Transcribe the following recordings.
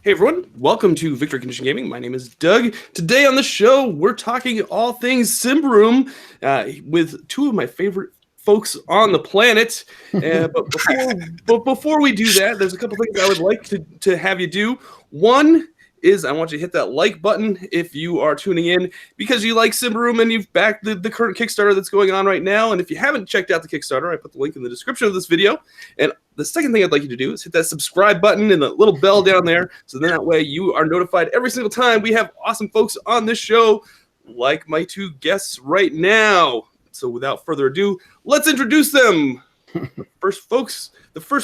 Hey everyone, welcome to Victory Condition Gaming. My name is Doug. Today on the show, we're talking all things Symbaroum with two of my favorite folks on the planet. But before we do that, there's a couple things I would like to have you do. One is I want you to hit that like button if you are tuning in because you like Symbaroum and you've backed the current Kickstarter that's going on right now. And if you haven't checked out the Kickstarter, I put the link in the description of this video. And the second thing I'd like you to do is hit that subscribe button and the little bell down there. So then that way you are notified every single time we have awesome folks on this show, like my two guests right now. So without further ado, let's introduce them. The first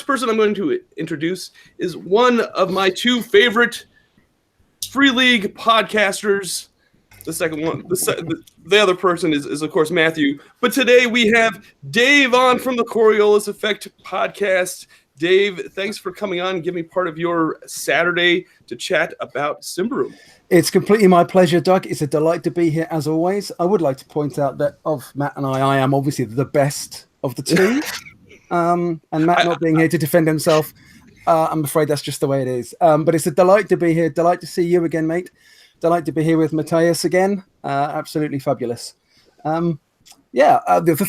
person I'm going to introduce is one of my two favorite Free League podcasters. The second one, the other person is of course Matthew. But today we have Dave on from the Coriolis Effect podcast. Dave, thanks for coming on and giving me part of your Saturday to chat about Symbaroum. It's completely my pleasure, Doug. It's a delight to be here as always. I would like to point out that of Matt and I am obviously the best of the two. And Matt not being here to defend himself, I'm afraid that's just the way it is. But it's a delight to be here. Delight to see you again, mate. Delight to be here with Mattias again. Absolutely fabulous. The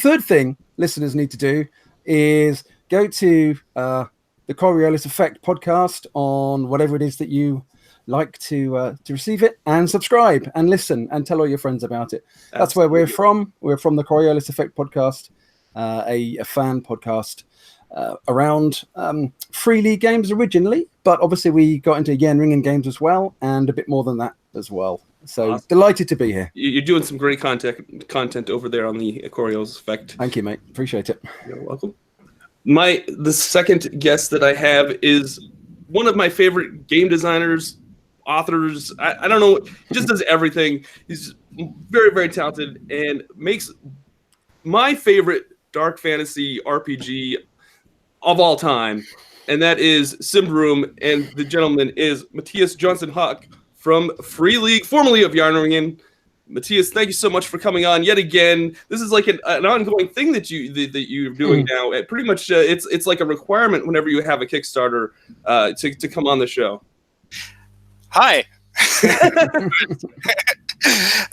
third thing listeners need to do is go to the Coriolis Effect podcast on whatever it is that you like to receive it, and subscribe and listen and tell all your friends about it. That's where we're from. We're from the Coriolis Effect podcast, a fan podcast around Free League games originally, but obviously we got into Yen Ringen games as well, and a bit more than that as well. So awesome. Delighted to be here. You're doing some great content over there on the Coriolis Effect. Thank you, mate. Appreciate it. You're welcome. The second guest that I have is one of my favorite game designers, authors. I don't know. He just does everything. He's very, very talented and makes my favorite dark fantasy RPG of all time, and that is Symbaroum, and the gentleman is Mattias Johnsson Haake from Free League, formerly of Yen Ringen. Mattias, thank you so much for coming on yet again. This is like an ongoing thing that you're doing now. Pretty much, it's like a requirement whenever you have a Kickstarter to come on the show. Hi.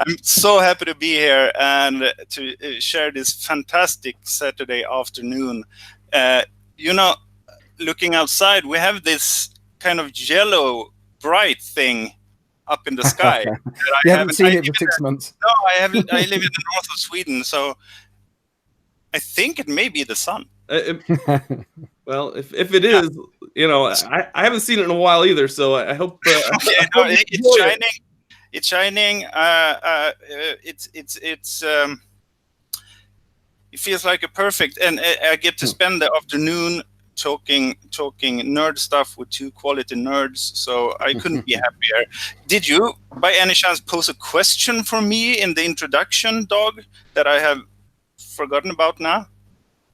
I'm so happy to be here and to share this fantastic Saturday afternoon. Looking outside, we have this kind of yellow, bright thing up in the sky. You haven't seen it for 6 months. No, I haven't. I live in the north of Sweden, so I think it may be the sun. Well, if it is, I haven't seen it in a while either, so I hope. It's shining. It's shining. It feels like a perfect, and I get to spend the afternoon talking nerd stuff with two quality nerds, so I couldn't be happier. Did you, by any chance, pose a question for me in the introduction, Dog, that I have forgotten about now?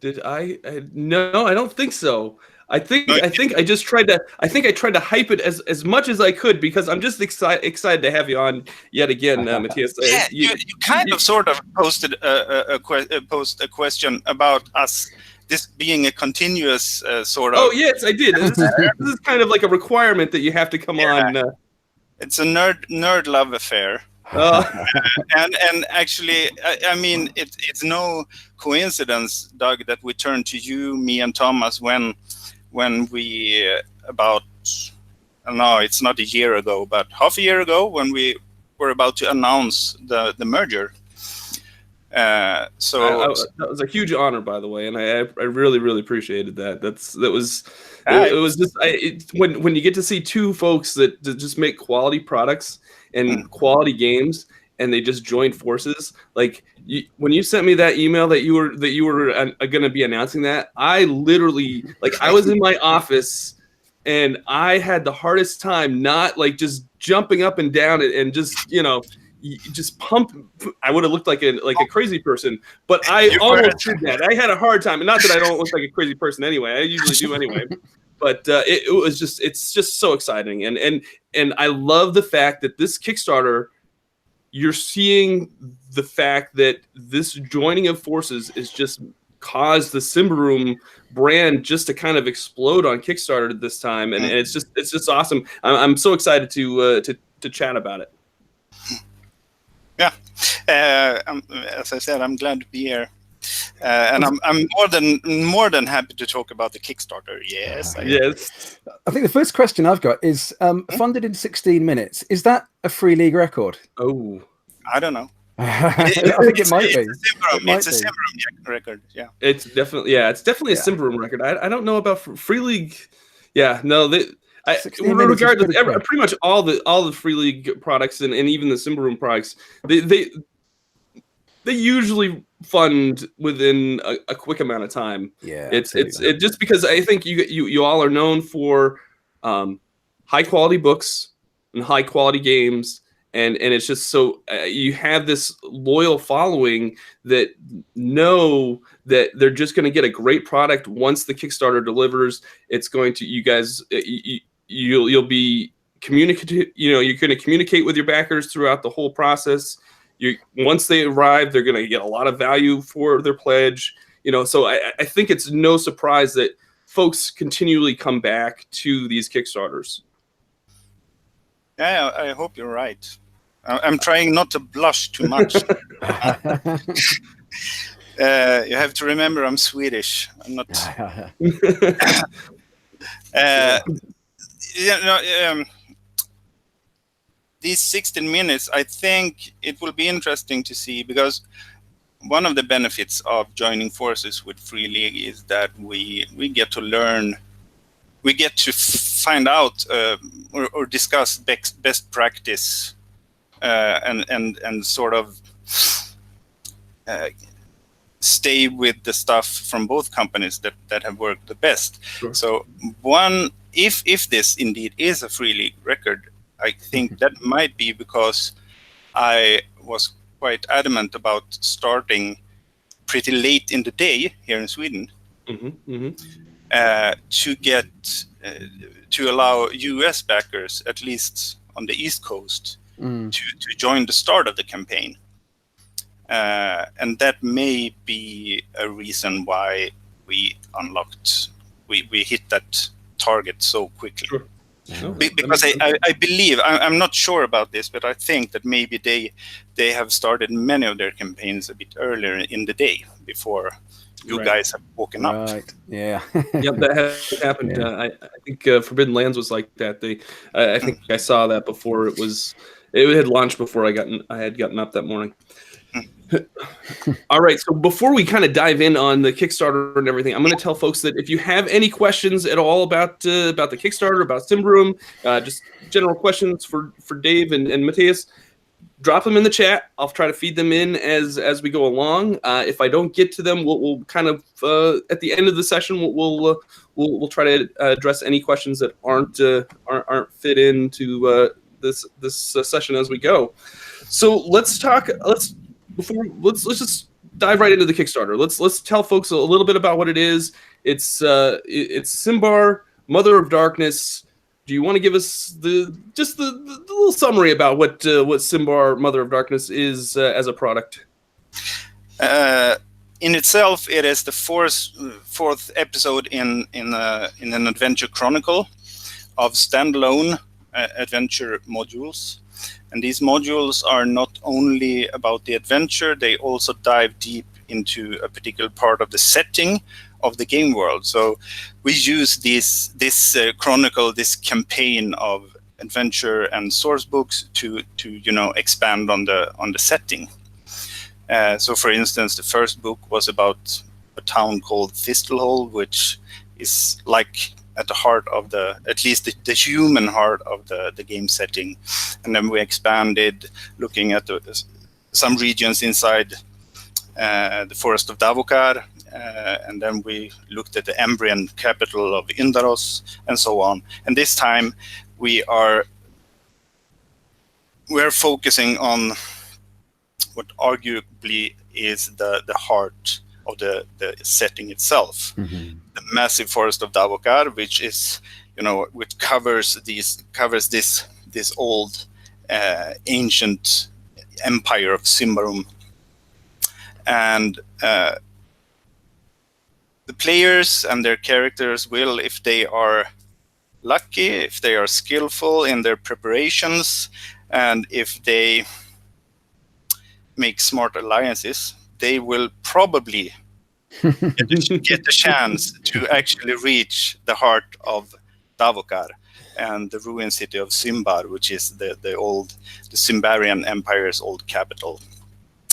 Did I? No, I don't think so. I think I just tried to. I think I tried to hype it as much as I could because I'm just excited to have you on yet again, Mattias. Yeah, you kind of sort of posted a question about us. This being a continuous sort of. Oh yes, I did. This is kind of like a requirement that you have to come on. It's a nerd love affair. And actually, I mean, it's no coincidence, Doug, that we turned to you, me, and Thomas when we about, I don't know, it's not a year ago, but half a year ago when we were about to announce the merger. That was a huge honor, by the way, and I really, really appreciated that. It was just when you get to see two folks that just make quality products and quality games, and they just joined forces. Like when you sent me that email that you were going to be announcing that, I literally I was in my office and I had the hardest time not just jumping up and down and just pump. I would have looked like a crazy person, but I almost did that. I had a hard time, and not that I don't look like a crazy person anyway. I usually do anyway. But it's just so exciting, and I love the fact that this Kickstarter, you're seeing the fact that this joining of forces is just caused the Symbaroum brand just to kind of explode on Kickstarter this time, and it's just awesome. I'm so excited to chat about it. Yeah, as I said, I'm glad to be here, and I'm more than happy to talk about the Kickstarter. Yes, yes. I think the first question I've got is funded in 16 minutes. Is that a Free League record? Oh, I don't know. I think it might be. It's a Symbaroum record. Yeah, it's definitely a Symbaroum record. I don't know about Free League. Yeah, no, regardless, pretty much all the Free League products and even the Symbaroum products, they usually fund within a quick amount of time. Yeah, it's just because I think you all are known for high quality books and high quality games. And it's just so you have this loyal following that know that they're just going to get a great product once the Kickstarter delivers. It's going to you'll be communicative. You're going to communicate with your backers throughout the whole process. Once they arrive, they're going to get a lot of value for their pledge. So I think it's no surprise that folks continually come back to these Kickstarters. Yeah, I hope you're right. I'm trying not to blush too much. You have to remember I'm Swedish. I'm not. These 16 minutes, I think it will be interesting to see, because one of the benefits of joining forces with Free League is that we get to learn, we get to find out or discuss best practice. And sort of stay with the stuff from both companies that have worked the best. Sure. So if this indeed is a Free League record, I think that might be because I was quite adamant about starting pretty late in the day here in Sweden to get to allow US backers, at least on the East Coast, to join the start of the campaign. And that may be a reason why we hit that target so quickly. Sure. Because I believe, I'm not sure about this, but I think that maybe they have started many of their campaigns a bit earlier in the day before you guys have woken up. Right. Yeah. Yep, that has happened. Yeah. I think Forbidden Lands was like that. I think I saw that before it had launched before I had gotten up that morning. All right, so before we kind of dive in on the Kickstarter and everything, I'm going to tell folks that if you have any questions at all about the Kickstarter, about Symbaroum, just general questions for Dave and Mattias, drop them in the chat. I'll try to feed them in as we go along. If I don't get to them, we'll kind of at the end of the session we'll try to address any questions that aren't fit into this session as we go. So let's just dive right into the Kickstarter. Let's tell folks a little bit about what it is. It's Symbar, Mother of Darkness. Do you want to give us the little summary about what Symbar, Mother of Darkness is as a product? In itself, it is the fourth episode in an adventure chronicle of standalone adventure modules. And these modules are not only about the adventure, they also dive deep into a particular part of the setting of the game world. So we use this chronicle, this campaign of adventure and source books to expand on the setting. So for instance, the first book was about a town called Thistlehold, which is like at the heart of at least the human heart of the game setting. And then we expanded, looking at some regions inside the forest of Davokar, and then we looked at the Embrian capital of Indaros, and so on. And this time we're focusing on what arguably is the heart of the setting itself. Mm-hmm. The massive forest of Davokar, which is, which covers this old ancient empire of Symbaroum. And the players and their characters will, if they are lucky, if they are skillful in their preparations, and if they make smart alliances, they will probably get the chance to actually reach the heart of Davokar and the ruined city of Symbar, which is the Symbarian Empire's old capital.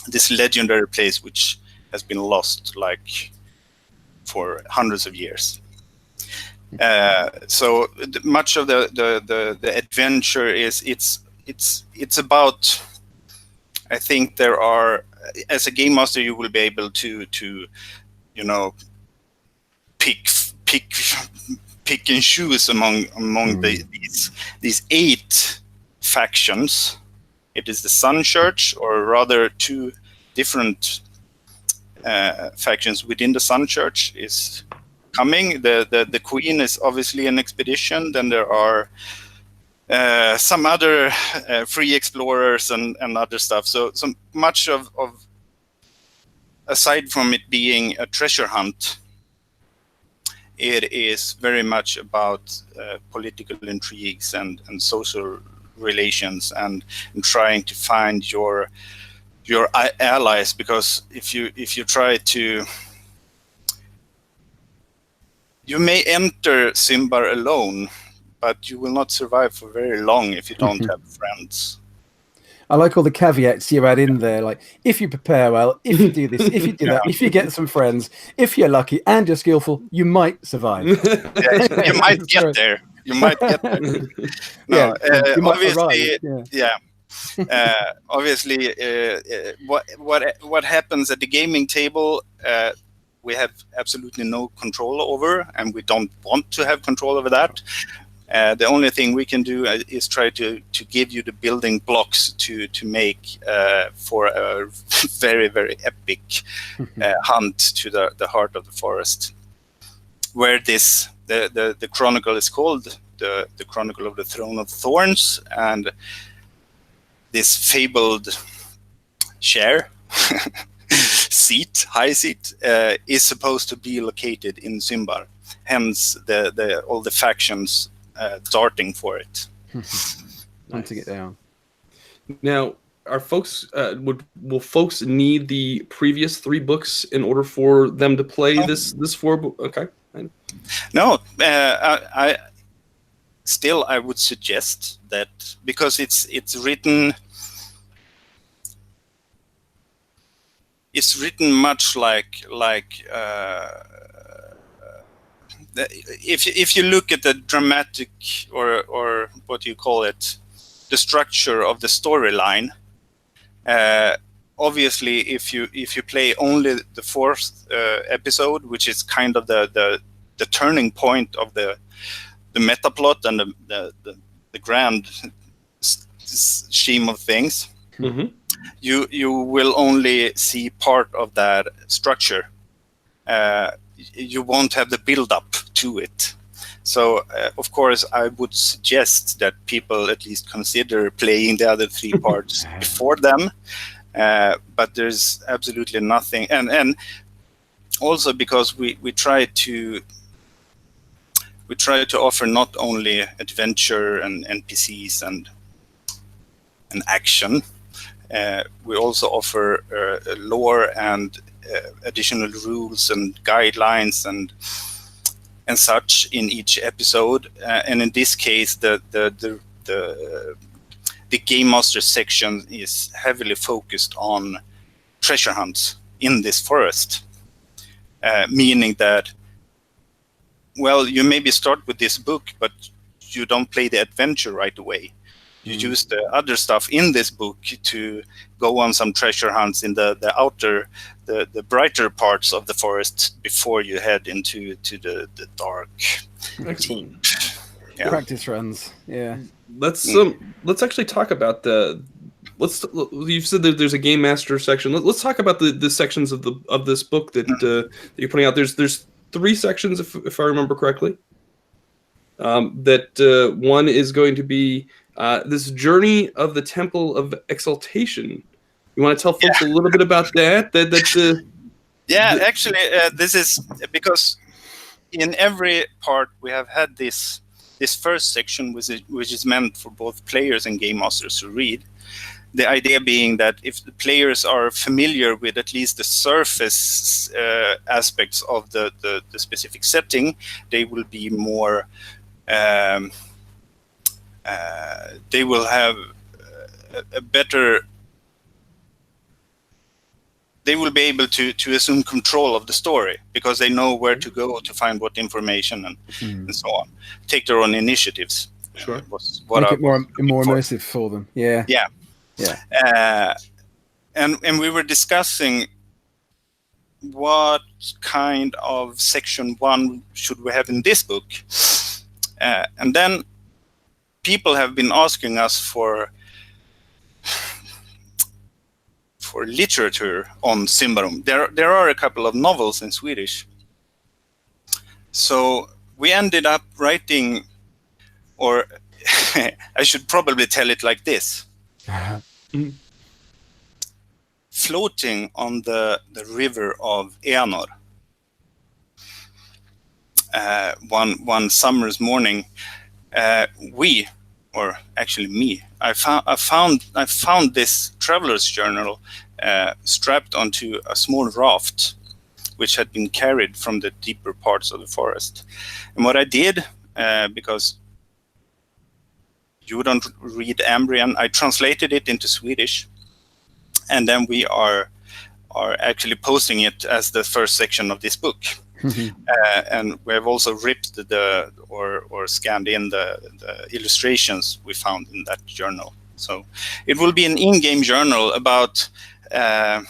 This legendary place which has been lost like for hundreds of years. So much of the adventure is it's about. I think there are, as a game master, you will be able to pick and choose among these 8 factions. It is the Sun Church, or rather 2 different factions within the Sun Church is coming. The Queen is obviously an expedition. Then there are some other free explorers and other stuff. So much of aside from it being a treasure hunt, it is very much about political intrigues and social relations and trying to find your allies. Because if you try to, you may enter Symbar alone, but you will not survive for very long if you don't have friends. I like all the caveats you add in there, like if you prepare well, if you do this, if you do that, if you get some friends, if you're lucky and you're skillful, you might survive. Yeah, you might get there. You might get there. No, you might obviously, arrive, obviously, what happens at the gaming table, we have absolutely no control over, and we don't want to have control over that. The only thing we can do is try to give you the building blocks to make for a very, very epic hunt to the heart of the forest, where the chronicle is called the Chronicle of the Throne of Thorns, and this fabled chair high seat is supposed to be located in Symbar. Hence all the factions darting for it. Hunting it down. Now, are folks will folks need the previous 3 books in order for them to play this 4 book? Okay. No, I would suggest that, because it's written much like if you look at the dramatic or what do you call it, the structure of the storyline. Obviously, if you play only the 4th episode, which is kind of the turning point of the meta plot and the grand scheme of things, you will only see part of that structure. You won't have the build-up to it. So, of course, I would suggest that people at least consider playing the other 3 parts before them. But there's absolutely nothing. And also because we try to offer not only adventure and NPCs and action, we also offer lore and additional rules and guidelines and such in each episode. And in this case, the Game Master section is heavily focused on treasure hunts in this forest, meaning that, well, you maybe start with this book, but you don't play the adventure right away. You use the other stuff in this book to go on some treasure hunts in the outer, the brighter parts of the forest before you head into the dark. Excellent. Yeah. Practice runs. Yeah. Let's actually talk about you've said that there's a game master section. Let's talk about the sections of this book that you're putting out. There's 3 sections, if I remember correctly. That one is going to be this journey of the Temple of Exaltation. You want to tell folks a little bit about that? Yeah, actually, this is because in every part we have had this first section, which is meant for both players and game masters to read. The idea being that if the players are familiar with at least the surface aspects of the specific setting, they will be more. They will have a better. They will be able to assume control of the story because they know where to go to find what information and so on. Take their own initiatives. Sure. Make it more immersive for them. Yeah. Yeah. Yeah. And we were discussing what kind of section 1 should we have in this book. And then people have been asking us for literature on Symbaroum. There are a couple of novels in Swedish. So we ended up writing, or I should probably tell it like this. Floating on the river of Enor. One summer's morning, or actually me, I found this traveler's journal strapped onto a small raft, which had been carried from the deeper parts of the forest. And what I did, because you don't read Ambrian, I translated it into Swedish, and then we are actually posting it as the first section of this book. And we have also ripped or scanned in the illustrations we found in that journal. So it will be an in-game journal about a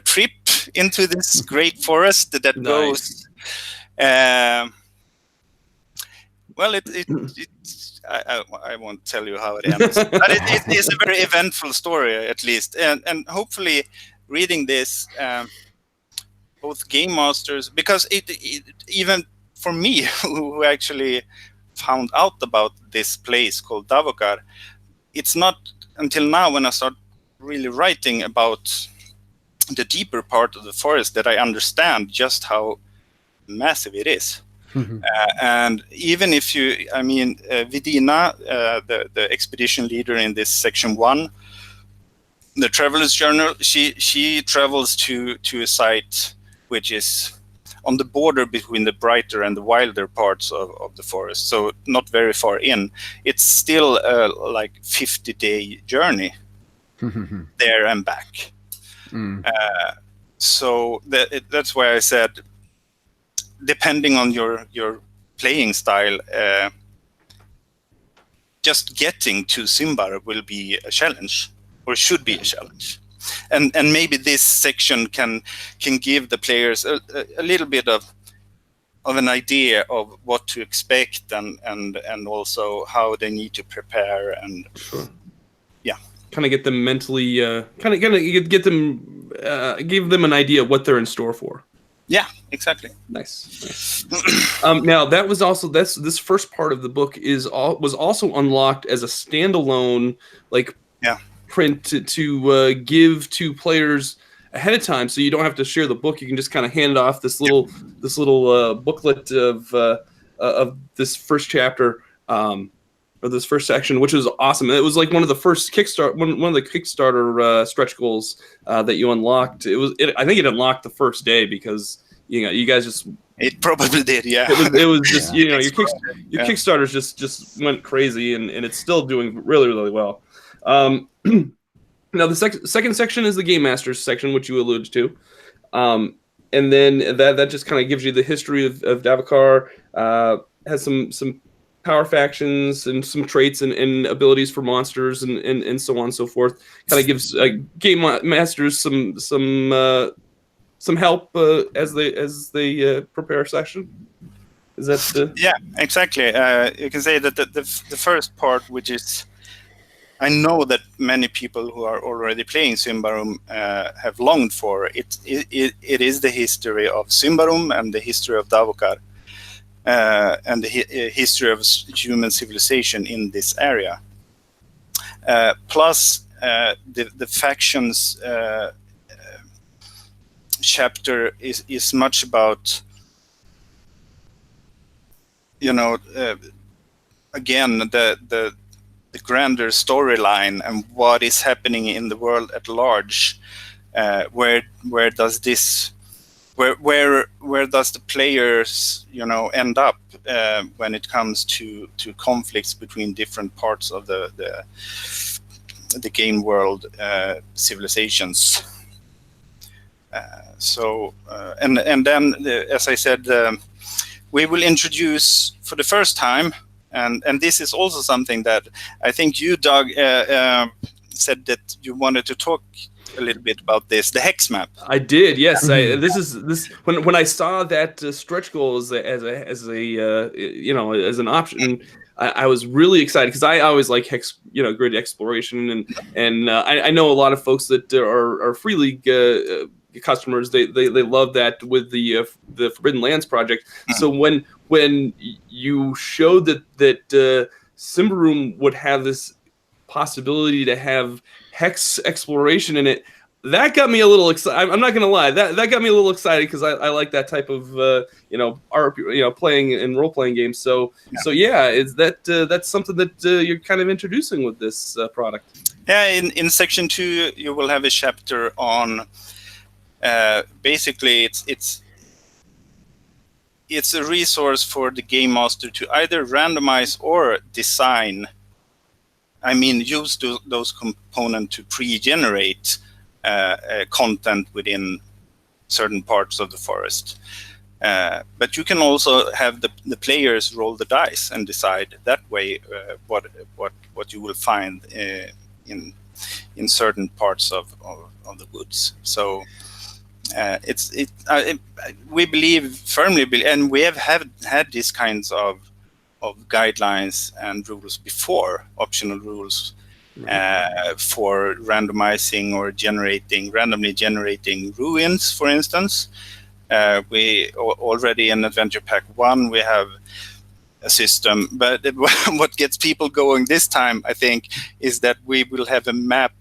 trip into this great forest that goes. Well, I won't tell you how it ends, but it is a very eventful story, at least, and hopefully, reading this, both game masters, because it even for me, who actually found out about this place called Davokar, it's not until now when I start really writing about the deeper part of the forest that I understand just how massive it is. And even if Vidina, the expedition leader in this section 1, the traveler's journal, she travels to a site which is on the border between the brighter and the wilder parts of the forest, so not very far in. It's still like 50-day journey there and back. So that's why I said, depending on your playing style, just getting to Symbar will be a challenge, or should be a challenge. And maybe this section can give the players a little bit of an idea of what to expect and also how they need to prepare and kind of get them mentally get them give them an idea of what they're in store for. Yeah, exactly. Nice. Now that was also this first part of the book was also unlocked as a standalone print to give to players ahead of time, so you don't have to share the book. You can just kind of hand off this little booklet of this first chapter or this first section, which was awesome. It was like one of the first one of the Kickstarter stretch goals that you unlocked. I think it unlocked the first day because you guys just. It probably did, yeah. It was just your Kickstarters just went crazy, and it's still doing really, really well. Now the second section is the Game Masters section, which you alluded to, and then that just kind of gives you the history of Davokar. Has some power factions and some traits and abilities for monsters and so on and so forth. Kind of gives Game Masters some help as they prepare a session. Is that yeah, exactly. You can say that the first part, which is, I know that many people who are already playing Symbaroum have longed for it. It is the history of Symbaroum and the history of Davokar and the history of human civilization in this area. Plus the factions chapter is much about, again, the grander storyline and what is happening in the world at large. Where does the players end up when it comes to conflicts between different parts of the game world, civilizations. And then, as I said, we will introduce for the first time, and this is also something that I think you, Doug, said that you wanted to talk a little bit about this, the hex map. I did, yes. When I saw that stretch goal as an option, I was really excited because I always like hex, grid exploration, and I know a lot of folks that are Free League customers. They love that with the Forbidden Lands project. So when you showed that Symbaroum would have this possibility to have hex exploration in it, that got me a little excited. I'm not gonna lie, that got me a little excited because I like that type of playing in role-playing games. So yeah, is that's something that you're kind of introducing with this product? Yeah, in section 2 you will have a chapter on basically it's a resource for the game master to either randomize or design. Use those components to pre-generate content within certain parts of the forest. But you can also have the players roll the dice and decide that way what you will find in certain parts of the woods. So we firmly believe, and we have had these kinds of guidelines and rules before, optional rules for randomizing or randomly generating ruins, for instance. We already in Adventure Pack 1 we have a system, but what gets people going this time, I think, is that we will have a map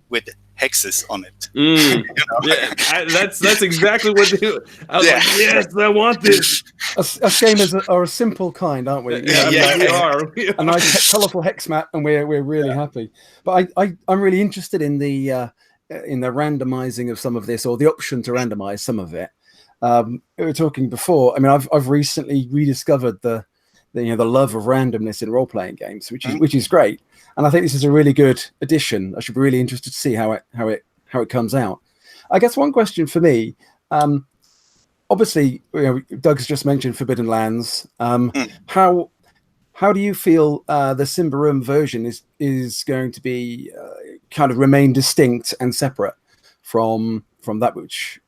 with hexes on it. Yeah, that's exactly what they do. I was like, yes, I want this. Us gamers are a simple kind, aren't we? We are. A nice, colourful hex map, and we're really happy. But I'm really interested in the randomizing of some of this, or the option to randomize some of it. We were talking before. I've recently rediscovered the love of randomness in role-playing games, which is great. And I think this is a really good addition. I should be really interested to see how it comes out. I guess one question for me, obviously, Doug's just mentioned Forbidden Lands. How do you feel the Symbaroum version is going to be kind of remain distinct and separate from that which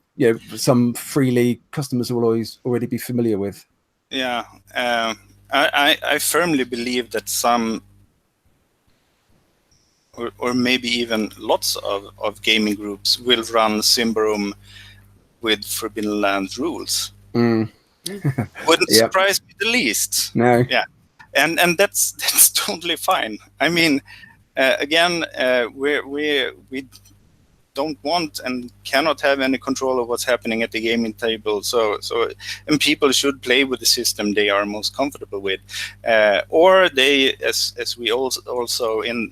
some Free League customers will already be familiar with? Yeah, I firmly believe that some, or maybe even lots of gaming groups will run Symbaroum with Forbidden Lands rules. Wouldn't surprise me the least. No. Yeah, and that's totally fine. Again, we don't want and cannot have any control of what's happening at the gaming table. And people should play with the system they are most comfortable with, or they, as we also in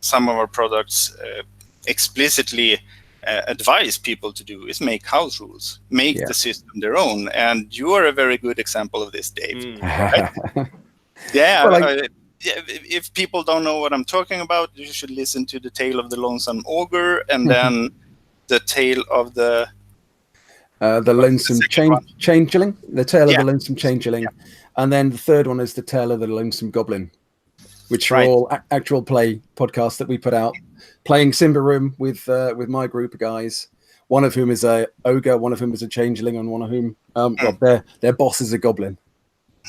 some of our products explicitly advise people to do, is make house rules, make the system their own. And you are a very good example of this, Dave. Right? If people don't know what I'm talking about, you should listen to The Tale of the Lonesome Ogre, and then The Tale of the Lonesome Changeling. The Tale of the Lonesome Changeling. And then the third one is The Tale of the Lonesome Goblin, which are all actual play podcasts that we put out, playing Symbaroum with my group of guys, one of whom is a ogre, one of whom is a changeling, and one of whom their boss is a goblin.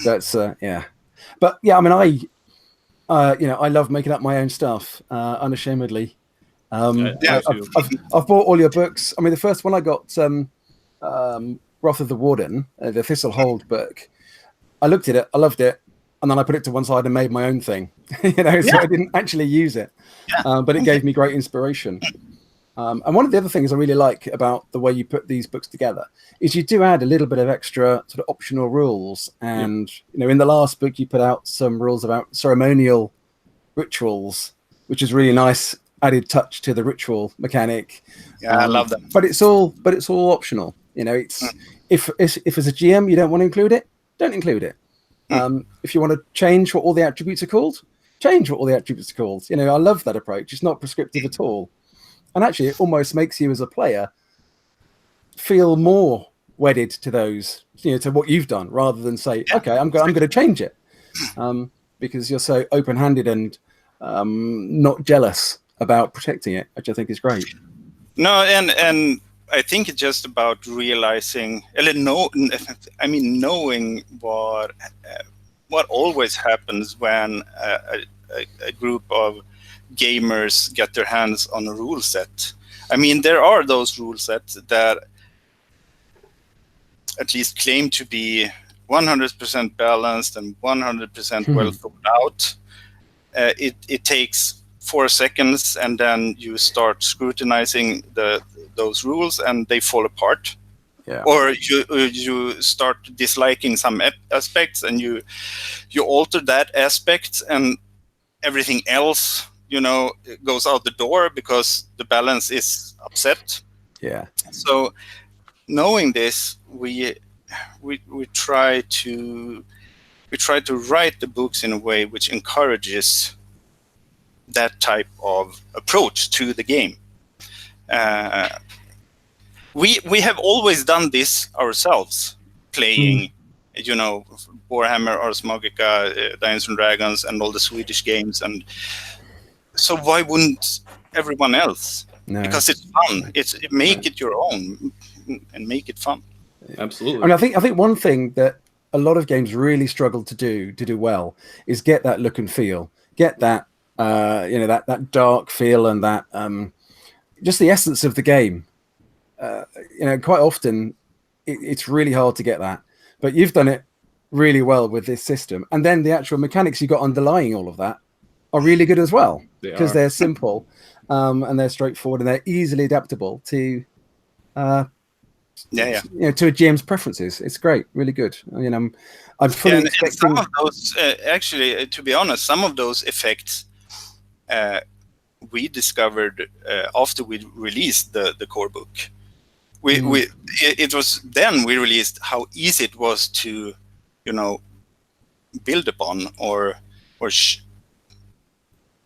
That's But yeah, I love making up my own stuff unashamedly. I've bought all your books. The first one I got, Wrath of the Warden, the Thistlehold book. I looked at it, I loved it, and then I put it to one side and made my own thing. So I didn't actually use it, but it gave me great inspiration. And one of the other things I really like about the way you put these books together is you do add a little bit of extra sort of optional rules. And, in the last book, you put out some rules about ceremonial rituals, which is really nice added touch to the ritual mechanic. Yeah, I love that. But it's all optional. It's if as a GM you don't want to include it, don't include it. If you want to change what all the attributes are called, change what all the attributes are called. I love that approach. It's not prescriptive at all. And actually, it almost makes you as a player feel more wedded to those, to what you've done, rather than say, okay, I'm going to change it, because you're so open-handed and not jealous about protecting it, which I think is great. No, and I think it's just about realizing, knowing what always happens when a group of gamers get their hands on a rule set. There are those rule sets that at least claim to be 100% balanced and 100% well thought out. It takes 4 seconds, and then you start scrutinizing those rules, and they fall apart. Yeah. Or you start disliking some aspects, and you alter that aspect, and everything else goes out the door because the balance is upset. Yeah. So knowing this, we try to write the books in a way which encourages that type of approach to the game. We have always done this ourselves, playing Warhammer, Ars Magica, Dungeons and Dragons, and all the Swedish games, and so why wouldn't everyone else? No. Because it's fun. Make it your own and make it fun. Absolutely. I think one thing that a lot of games really struggle to do well is get that look and feel, get that that dark feel, and that just the essence of the game. Quite often it's really hard to get that, but you've done it really well with this system, and then the actual mechanics you got underlying all of that are really good as well, because they're simple, and they're straightforward, and they're easily adaptable to to a GM's preferences. It's great, really good. I'm fully expecting. And some of those, actually, to be honest, some of those effects we discovered after we released the core book. It was then we released how easy it was to build upon, or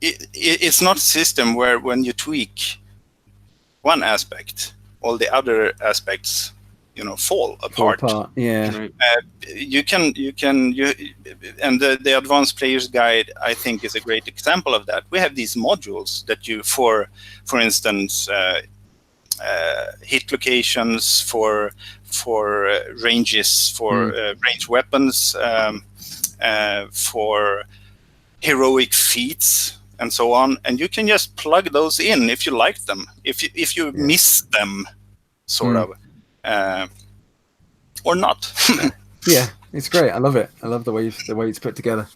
it's not a system where when you tweak one aspect, all the other aspects fall apart. Yeah. Right. You can and the Advanced Player's Guide, I think, is a great example of that. We have these modules that you, for instance, hit locations, for ranges, for ranged weapons, for heroic feats, and so on. And you can just plug those in if you like them, if you miss them, sort of. Or not. Yeah, it's great. I love it. I love the way it's put together.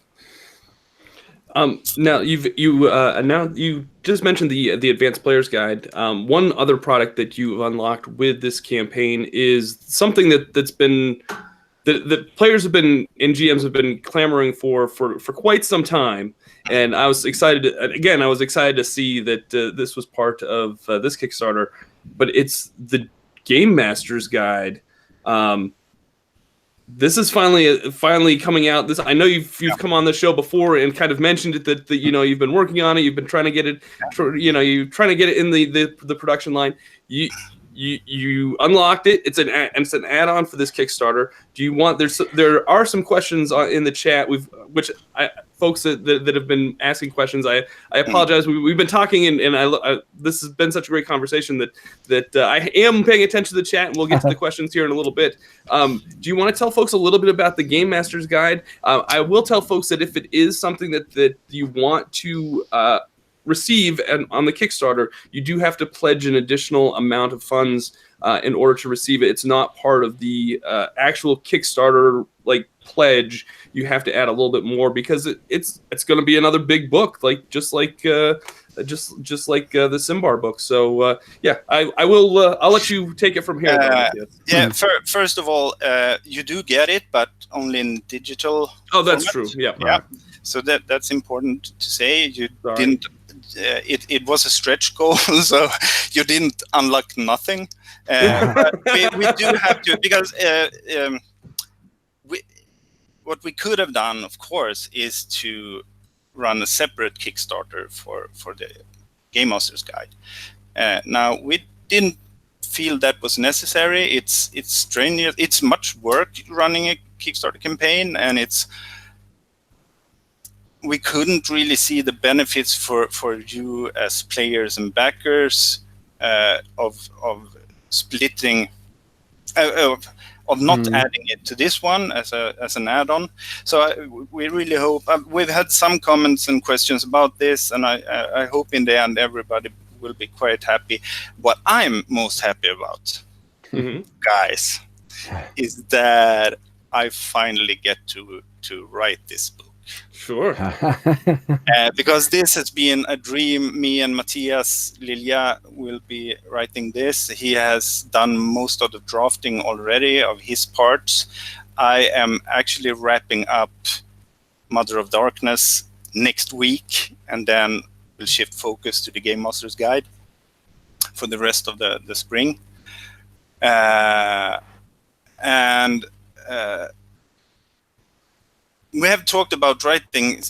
Now you just mentioned the Advanced Player's Guide. One other product that you've unlocked with this campaign is something that's been that players have been and GMs have been clamoring for quite some time, and I was excited to see that this was part of this Kickstarter. But it's the Game Master's Guide. This is finally coming out. I know you've come on the show before and kind of mentioned it that you've been working on it. You've been trying to get it, you're trying to get it in the production line. You unlocked it. It's an add-on for this Kickstarter. There are some questions in the chat folks that have been asking questions. I apologize. We've been talking and this has been such a great conversation that I am paying attention to the chat, and we'll get to the questions here in a little bit. Do you want to tell folks a little bit about the Game Master's Guide? I will tell folks that if it is something that you want to receive on the Kickstarter, you do have to pledge an additional amount of funds in order to receive it. It's not part of the actual Kickstarter like pledge. You have to add a little bit more because it's going to be another big book, like just like the Symbar book. So yeah, I will. I'll let you take it from here. Yeah. First of all, you do get it, but only in digital. Oh, that's format. True. Yeah. Yeah. So that's important to say. You didn't. It was a stretch goal, so you didn't unlock nothing. But we do have to, because what we could have done, of course, is to run a separate Kickstarter for the Game Master's Guide. Now we didn't feel that was necessary. It's strenuous. It's much work running a Kickstarter campaign, and we couldn't really see the benefits for you as players and backers of splitting, of not adding it to this one as an add-on. So we really hope, we've had some comments and questions about this, and I hope in the end everybody will be quite happy. What I'm most happy about, guys, is that I finally get to write this book. Sure. Because this has been a dream. Me and Mattias Lilja will be writing this. He has done most of the drafting already of his parts. I am actually wrapping up Mother of Darkness next week, and then we'll shift focus to the Game Master's Guide for the rest of the spring. We have talked about writing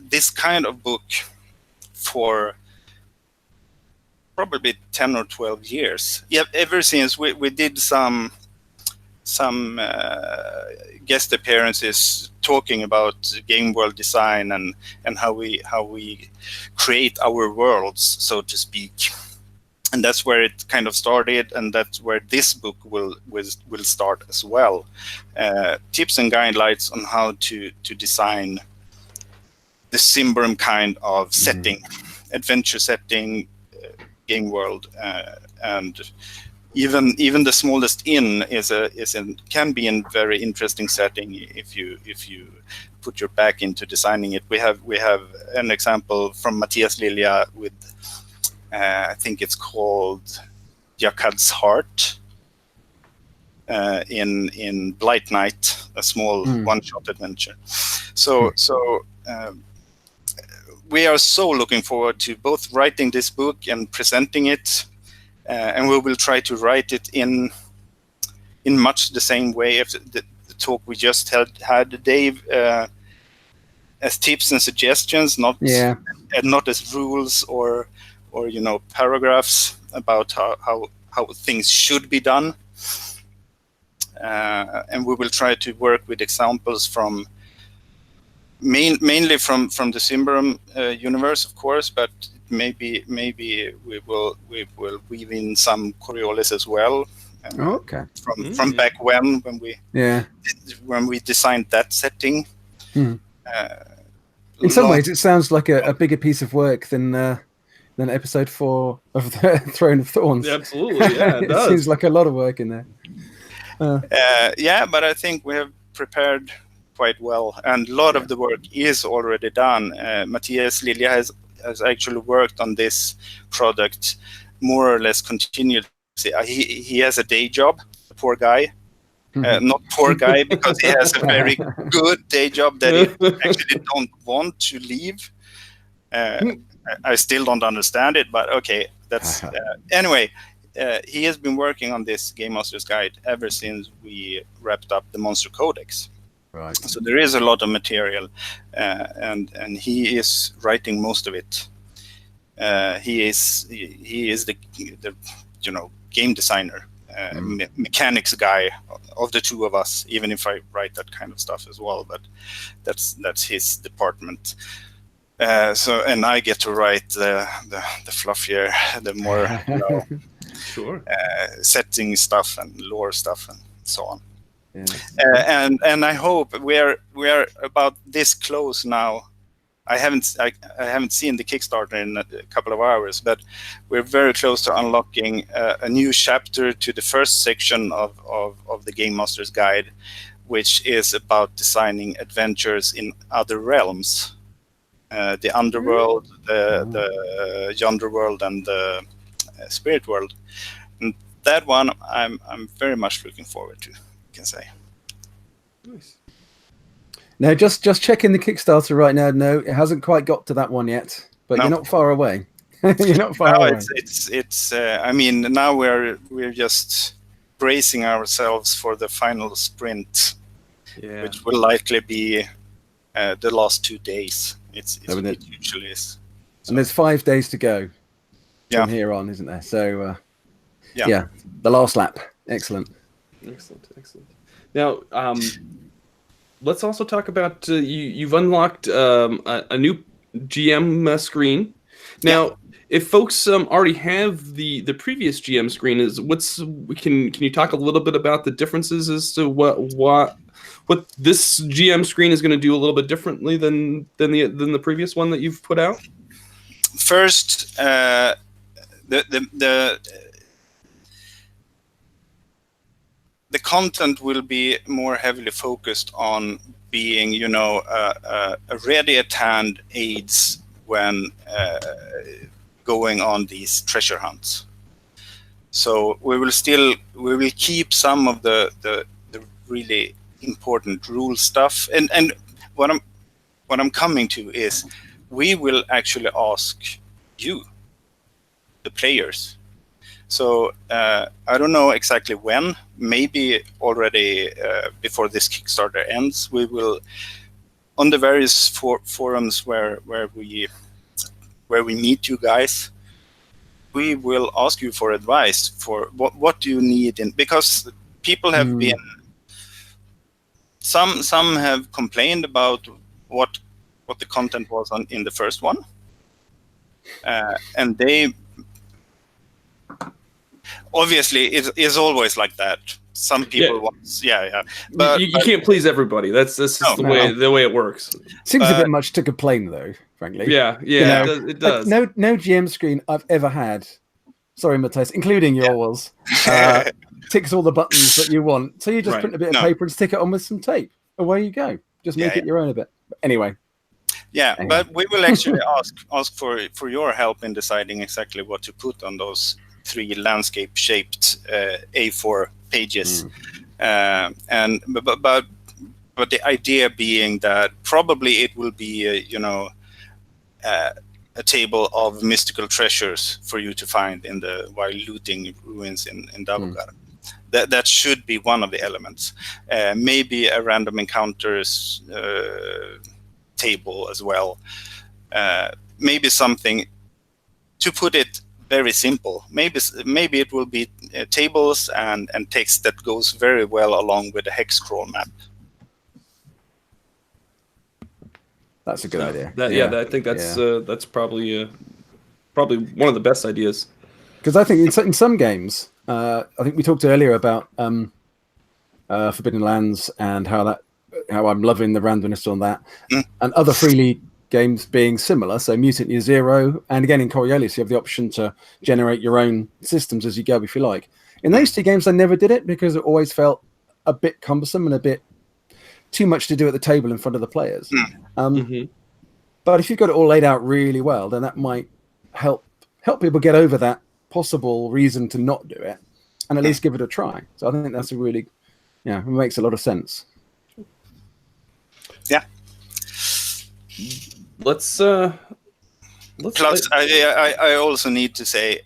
this kind of book for probably 10 or 12 years. Yeah, ever since we did some guest appearances talking about game world design and how we create our worlds, so to speak. And that's where it kind of started, and that's where this book will start as well. Tips and guidelines on how to design the Symbaroum kind of setting, adventure setting, game world, and even the smallest inn can be a very interesting setting if you put your back into designing it. We have an example from Mattias Lilja with. I think it's called Jakad's Heart in Blight Night, a small one-shot adventure. So we are so looking forward to both writing this book and presenting it, and we will try to write it in much the same way as the talk we just had, Dave, as tips and suggestions, not as rules or paragraphs about how things should be done. And we will try to work with examples from mainly from the Symbaroum universe, of course, but maybe we will weave in some Coriolis as well. From back when we designed that setting. In some ways, it sounds like a bigger piece of work than episode 4 of the Throne of Thorns. Absolutely, yeah, it does. Seems like a lot of work in there. But I think we have prepared quite well, and a lot of the work is already done. Mattias Lilja has actually worked on this product more or less continuously. He has a day job, poor guy. Not poor guy, because he has a very good day job that he actually don't want to leave. I still don't understand it, but okay. That's anyway. He has been working on this Game Master's Guide ever since we wrapped up the Monster Codex. Right. So there is a lot of material, and he is writing most of it. He is the game designer, mechanics guy of the two of us. Even if I write that kind of stuff as well, but that's his department. And I get to write the fluffier, the more sure setting stuff and lore stuff and so on. Yeah. And I hope we are about this close now. I haven't seen the Kickstarter in a couple of hours, but we're very close to unlocking a new chapter to the first section of the Game Master's Guide, which is about designing adventures in other realms, the underworld, the yonder world, and the spirit world. And that one I'm very much looking forward to, I can say. Nice. Now, just checking the Kickstarter right now. No, it hasn't quite got to that one yet, but No. you're not far away. You're not far away. It's I mean, now we're just bracing ourselves for the final sprint, which will likely be the last 2 days. It usually is. So. And there's 5 days to go from here on, isn't there? So yeah, the last lap. Excellent. Now, let's also talk about you've unlocked a new GM screen. Now, if folks already have the previous GM screen, can you talk a little bit about the differences as to what this GM screen is going to do a little bit differently than the previous one that you've put out? First, the content will be more heavily focused on being, a ready at hand aids when going on these treasure hunts. So we will keep some of the really important rule stuff, and what I'm coming to is we will actually ask you, the players. So I don't know exactly when, maybe already before this Kickstarter ends, we will, on the various forums where we meet you guys, we will ask you for advice for what do you need, because people have been, some have complained about what the content was in the first one, and they obviously it is always like that. Some people want, but you can't please everybody. That's just the way it works. Seems a bit much to complain, though. Frankly, it does. No GM screen I've ever had. Sorry, Mattias, including yours, ticks all the buttons that you want. So you just print a bit of paper and stick it on with some tape. Away you go. Just make it your own a bit. But anyway. But we will actually ask for your help in deciding exactly what to put on those 3 landscape-shaped A4 pages, but the idea being that probably it will be a table of mystical treasures for you to find while looting ruins in Davogar. That should be one of the elements. Maybe a random encounters table as well. Maybe something to put it very simple. Maybe it will be tables and text that goes very well along with the hex crawl map. That's a good idea. I think that's probably one of the best ideas. Because I think in some games, I think we talked earlier about Forbidden Lands and how I'm loving the randomness on that, and other Free League games being similar. So Mutant Year Zero, and again in Coriolis, you have the option to generate your own systems as you go if you like. In those 2 games, I never did it because it always felt a bit cumbersome and a bit too much to do at the table in front of the players. But if you've got it all laid out really well, then that might help people get over that possible reason to not do it, and at least give it a try. So I think that's a really, it makes a lot of sense. Yeah. Let's. Plus, I also need to say,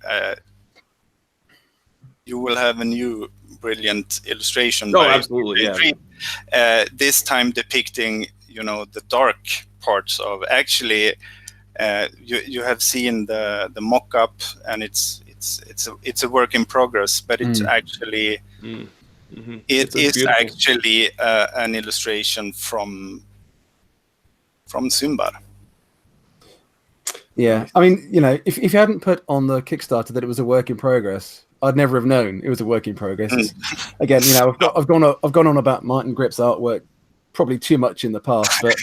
you will have a new brilliant illustration. Oh, absolutely! This time depicting, the dark parts of. Actually, you have seen the mock-up, and it's a work in progress, but it's actually it is actually an illustration from Symbar. Yeah, I mean, if you hadn't put on the Kickstarter that it was a work in progress, I'd never have known it was a work in progress. Again, I've gone on about Martin Grip's artwork probably too much in the past, but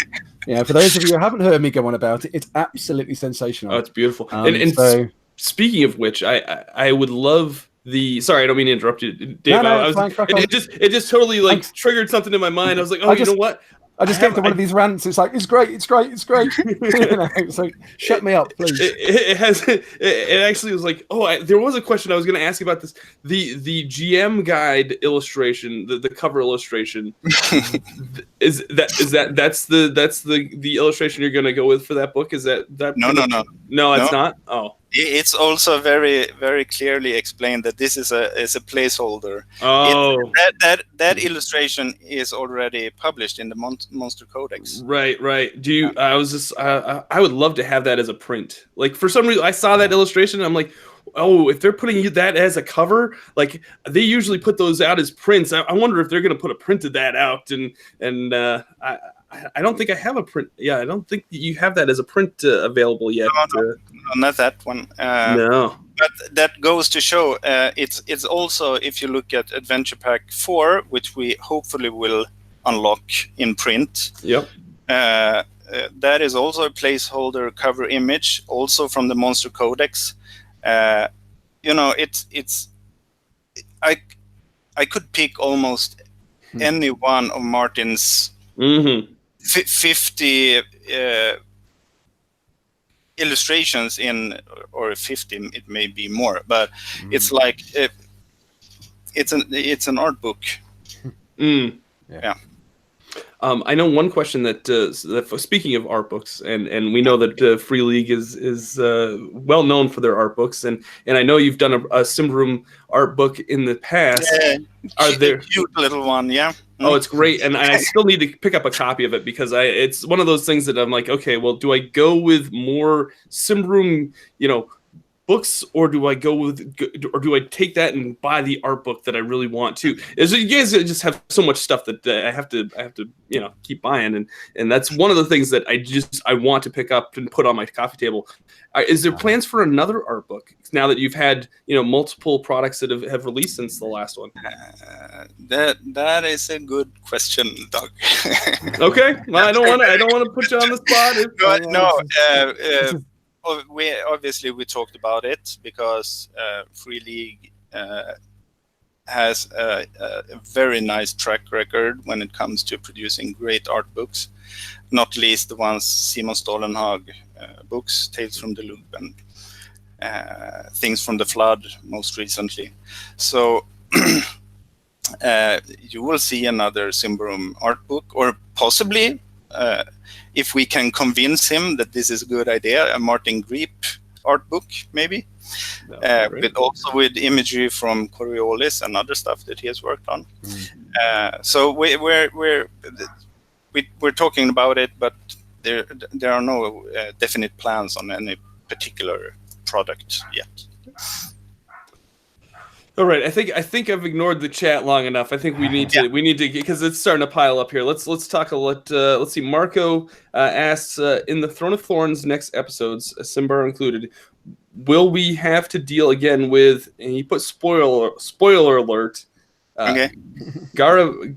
Yeah, for those of you who haven't heard me go on about it, it's absolutely sensational. Oh, it's beautiful. And so, speaking of which, I would love the. Sorry, I don't mean to interrupt you, Dave. No, fine, crack on. It just totally like triggered something in my mind. I was like, oh, you know what? I just get into one of these rants. It's like, it's great. You know, so shut me up, please. It actually was like, there was a question I was going to ask you about this. The GM guide illustration, the cover illustration, that's the illustration you're going to go with for that book? Is that No, it's not. Oh. It's also very, very clearly explained that this is a placeholder. Oh, that illustration is already published in the Monster Codex. Right. Do you? I would love to have that as a print. Like for some reason, I saw that illustration. And I'm like, oh, if they're putting that as a cover, like they usually put those out as prints. I wonder if they're going to put a print of that out. And I don't think I have a print. Yeah, I don't think you have that as a print available yet. No, not that one. No. But that goes to show it's also, if you look at Adventure Pack 4, which we hopefully will unlock in print. Yep. That is also a placeholder cover image, also from the Monster Codex. It's I could pick almost any one of Martin's 50 illustrations or 50, it may be more, but it's like it's an art book. Yeah. I know one question that speaking of art books, and we know that Free League is well known for their art books, and I know you've done a Symbaroum art book in the past. Are there a cute little one? Yeah. Oh, it's great, and I still need to pick up a copy of it because it's one of those things that I'm like, okay, well, do I go with more Symbaroum, books, or do I take that and buy the art book that I really want to? You guys just have so much stuff that I have to keep buying, and that's one of the things that I want to pick up and put on my coffee table. Is there plans for another art book now that you've had multiple products that have released since the last one? That is a good question, Doug. Okay, well, I don't want to put you on the spot. No. We talked about it because Free League has a very nice track record when it comes to producing great art books, not least the ones Simon Stålenhag books, Tales from the Loop and Things from the Flood most recently. So you will see another Symbaroum art book, or possibly if we can convince him that this is a good idea, a Martin Greep art book, maybe, with imagery from Coriolis and other stuff that he has worked on. So we're talking about it, but there are no definite plans on any particular product yet. All right, I think I've ignored the chat long enough. I think we need to because it's starting to pile up here. Let's talk a lot. Let's see. Marco asks in the Throne of Thorns next episodes, Symbar included, will we have to deal again with? And he put spoiler alert. Okay. Garavarax.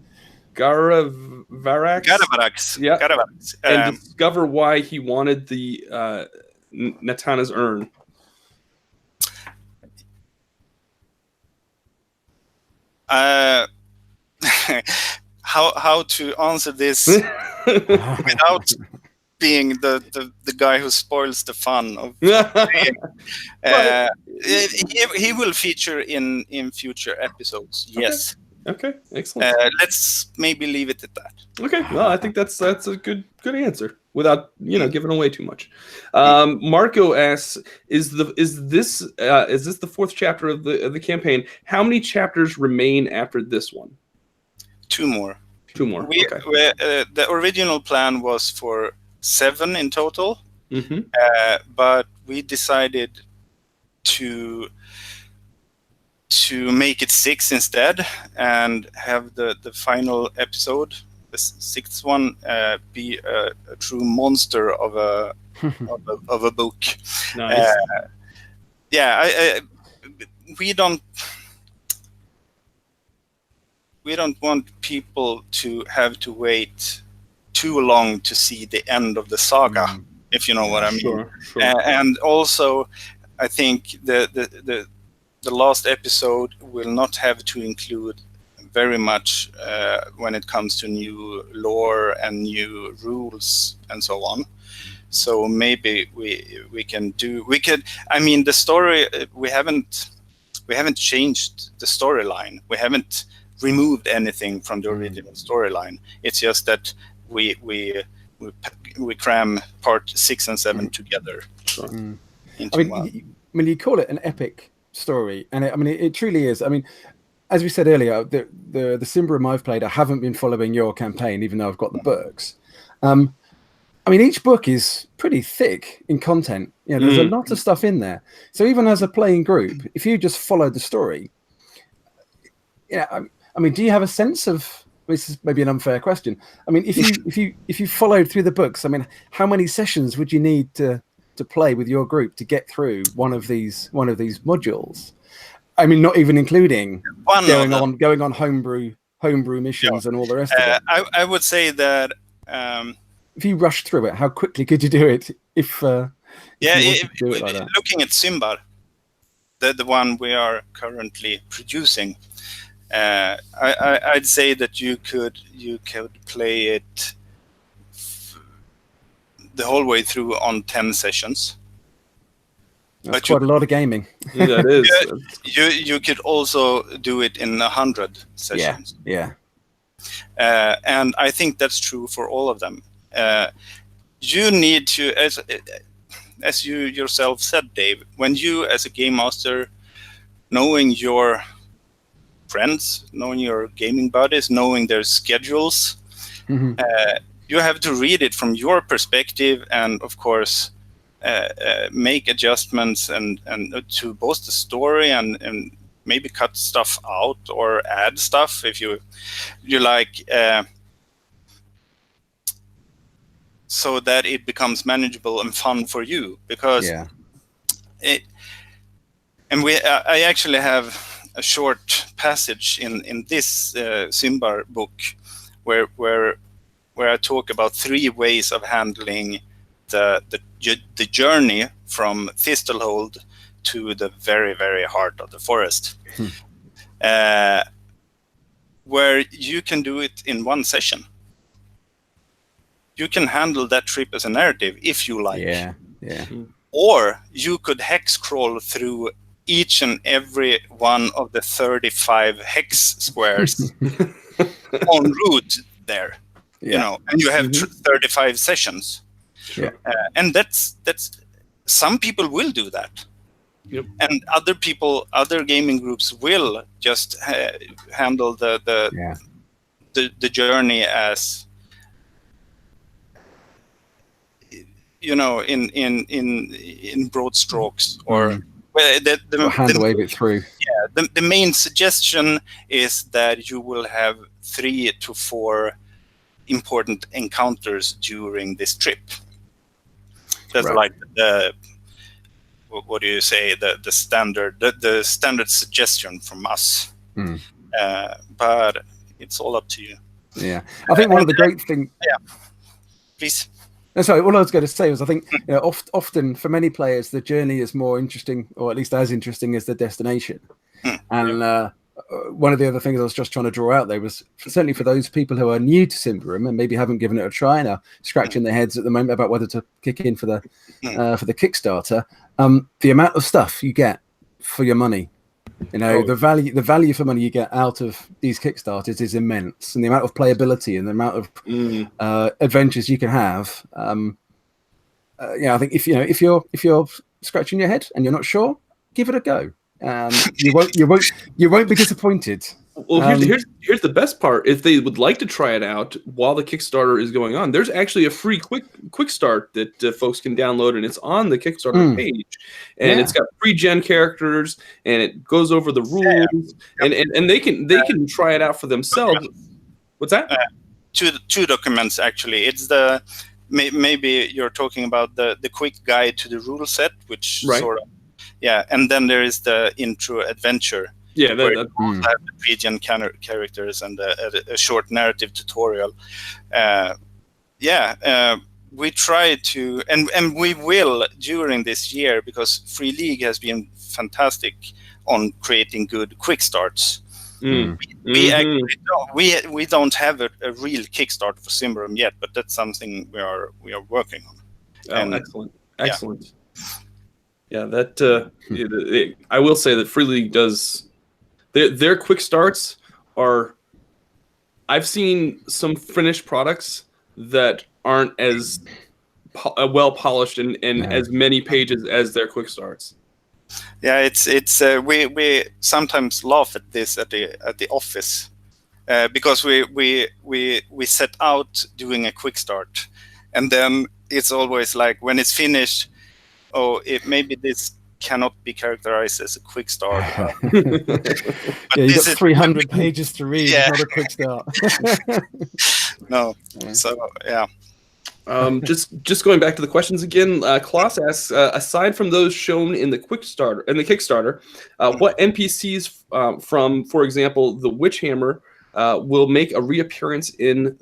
Yeah. Garavarax. And discover why he wanted the Natana's urn. How to answer this without being the guy who spoils the fun of he will feature in future episodes. Yes. Okay, excellent. Let's maybe leave it at that. Okay, well, I think that's a good answer without giving away too much. Marco asks, is this the fourth chapter of the campaign? How many chapters remain after this one? Two more. Okay. The original plan was for 7 in total, but we decided to make it 6 instead and have the final episode, the 6th one, be a true monster of a of a book. Nice. We don't want people to have to wait too long to see the end of the saga, if you know what I mean. Sure. And also, I think the last episode will not have to include very much when it comes to new lore and new rules and so on. So maybe we could. I mean, the story we haven't changed the storyline. We haven't removed anything from the original storyline. It's just that we cram part 6 and 7 together. Sure. Into one. I mean, you call it an epic story, and it truly is. I mean, as we said earlier, the Symbaroum I've played, I haven't been following your campaign, even though I've got the books. I mean, each book is pretty thick in content. You know, there's a lot of stuff in there. So even as a playing group, if you just follow the story, I mean, do you have a sense of? This is maybe an unfair question. I mean, if you followed through the books, I mean, how many sessions would you need to play with your group to get through one of these modules? I mean, not even including going on homebrew missions and all the rest of it. I would say that if you rushed through it, how quickly could you do it? Looking at Symbar, the one we are currently producing, I'd say that you could play it the whole way through on 10 sessions. That's quite a lot of gaming. Yeah, that is. You could also do it in 100 sessions. Yeah. And I think that's true for all of them. You need to, as you yourself said, Dave, when you as a game master, knowing your friends, knowing your gaming buddies, knowing their schedules, you have to read it from your perspective, and of course make adjustments and to both the story and maybe cut stuff out or add stuff if you like, so that it becomes manageable and fun for you. Because I actually have a short passage in this Symbar book where I talk about 3 ways of handling the journey from Thistlehold to the very, very heart of the forest, where you can do it in one session. You can handle that trip as a narrative if you like. Or you could hex crawl through each and every one of the 35 hex squares en route there. You know, and you have 35 sessions. And that's some people will do that. And other gaming groups will just handle the journey as, you know, in broad strokes, or hand wave it through. The main suggestion is that you will have 3 to 4 important encounters during this trip. That's like what do you say, the standard suggestion from us. But it's all up to you. I think one of the great things. Please. Sorry, all I was going to say was I think often for many players the journey is more interesting, or at least as interesting as the destination. And one of the other things I was just trying to draw out there was certainly for those people who are new to Symbaroum and maybe haven't given it a try and are scratching their heads at the moment about whether to kick in for the Kickstarter. The amount of stuff you get for your money, you know, the value for money you get out of these Kickstarters is immense, and the amount of playability and the amount of adventures you can have. I think if you're scratching your head and you're not sure, give it a go. You won't be disappointed. Well, here's the best part. If they would like to try it out while the Kickstarter is going on, there's actually a free quick start that folks can download, and it's on the Kickstarter page. And it's got pre-gen characters, and it goes over the rules, and they can try it out for themselves. What's that? Two documents actually. It's the maybe you're talking about the quick guide to the rule set, which sort of. Yeah, and then there is the intro adventure. Yeah, where you have the pre-gen characters and a short narrative tutorial. we try to, and we will during this year, because Free League has been fantastic on creating good quick starts. We actually don't have a real Kickstarter for Symbaroum yet, but that's something we are working on. Excellent. Yeah, that I will say that Free League does their quick starts are. I've seen some finished products that aren't as well polished and as many pages as their quick starts. Yeah, it's we sometimes laugh at this at the office because we set out doing a quick start, and then it's always like when it's finished, maybe this cannot be characterized as a quick start. But you got 300 pages to read, not a quick start. No, so yeah. Just going back to the questions again, Klaus asks, aside from those shown in the Kickstarter, what NPCs from, for example, the Witch Hammer will make a reappearance in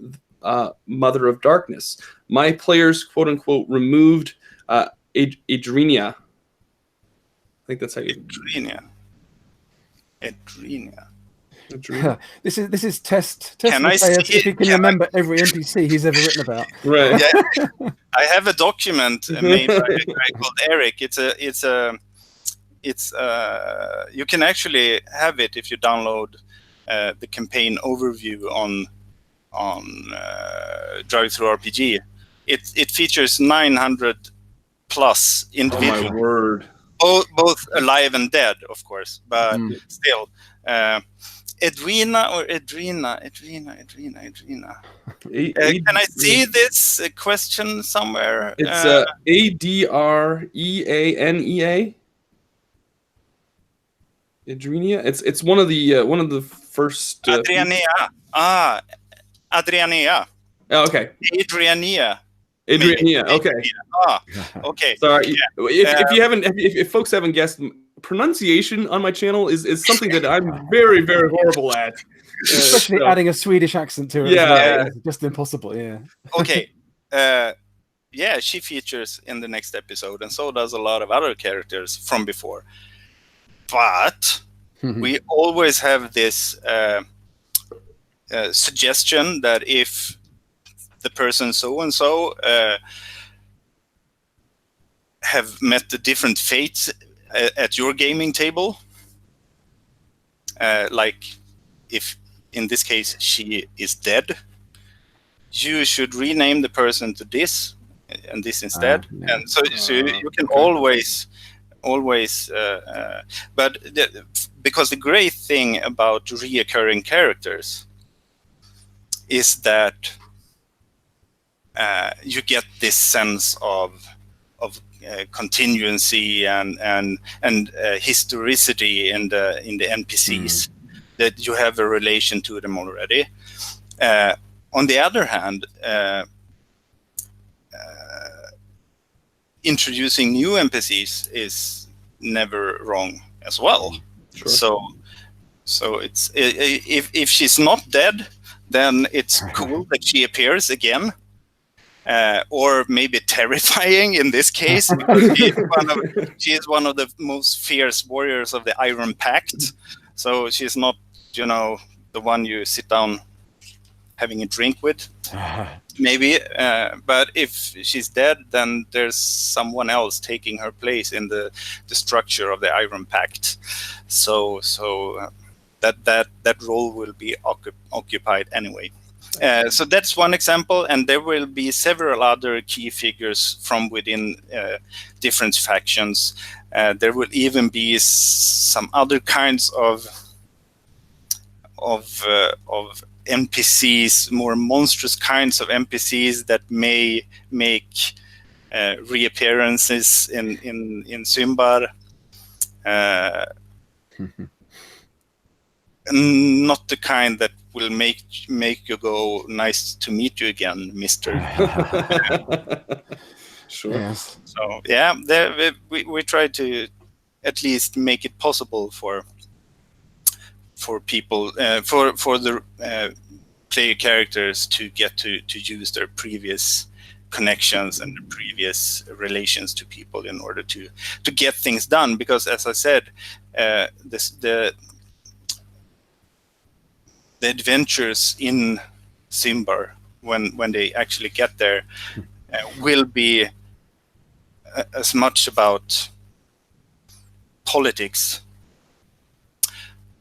Mother of Darkness? My players, quote unquote, removed Adrenia. I think that's how you. Adrenia. This is test. Can I see if you can remember every NPC he's ever written about. Right. Yeah. I have a document made by a guy called Eric. It's you can actually have it if you download the campaign overview on Drive Through RPG. It features 900 plus individuals. Oh my word. Both alive and dead, of course, but still. Edwina or Adrena? Can I see this question somewhere? It's Adreanea. Adrenia. It's one of the first. Adrianea. Adrianea. Oh, okay. Adrianea. Okay. Okay. Sorry. Yeah. If folks haven't guessed, pronunciation on my channel is something that I'm very, very horrible at. Especially adding a Swedish accent to it. Yeah. It's just impossible. Yeah. Okay. She features in the next episode, and so does a lot of other characters from before. But we always have this suggestion that if the person so and so have met the different fates at your gaming table, like if in this case she is dead, you should rename the person to this and this instead. And so you can always but because the great thing about reoccurring characters is that you get this sense of continuity and historicity in the NPCs, that you have a relation to them already. On the other hand, introducing new NPCs is never wrong as well. Sure. So it's if she's not dead, then it's cool that she appears again. Or maybe terrifying in this case, because she is one of the most fierce warriors of the Iron Pact. So she's not, the one you sit down having a drink with, maybe. But if she's dead, then there's someone else taking her place in the structure of the Iron Pact. So that role will be occupied anyway. So that's one example, and there will be several other key figures from within different factions. There will even be some other kinds of NPCs, more monstrous kinds of NPCs that may make reappearances in Symbar. Not the kind that will make you go, nice to meet you again, Mister. Sure. Yes. So yeah, we try to at least make it possible for people for the player characters to get to use their previous connections and the previous relations to people in order to get things done. Because, as I said, the adventures in Symbar, when they actually get there, will be as much about politics.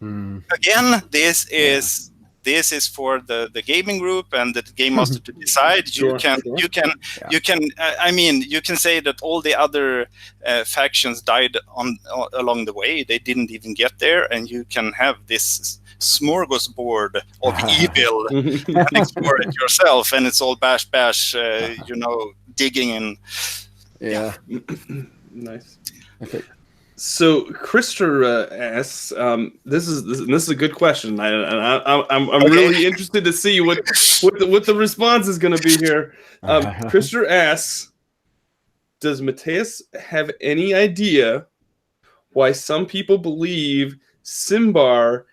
Again, this is for the gaming group and the game master to decide. You can say that all the other factions died along the way. They didn't even get there, and you can have this smorgasbord of evil and explore it yourself, and it's all bash, digging in. Yeah. Nice. Okay. So Krister asks, this is a good question, and I'm really interested to see what the response is going to be here. Krister asks, does Mattias have any idea why some people believe Symbar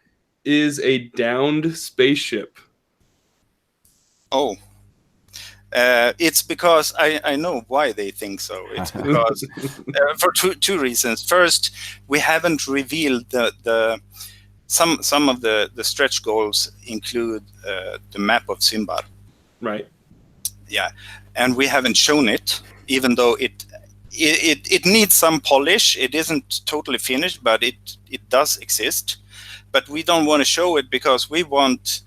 is a downed spaceship? Oh. It's because I know why they think so. It's because for two reasons. First, we haven't revealed some of the stretch goals include the map of Symbar. Right. Yeah, and we haven't shown it, even though it needs some polish. It isn't totally finished, but it does exist. But we don't want to show it because we want,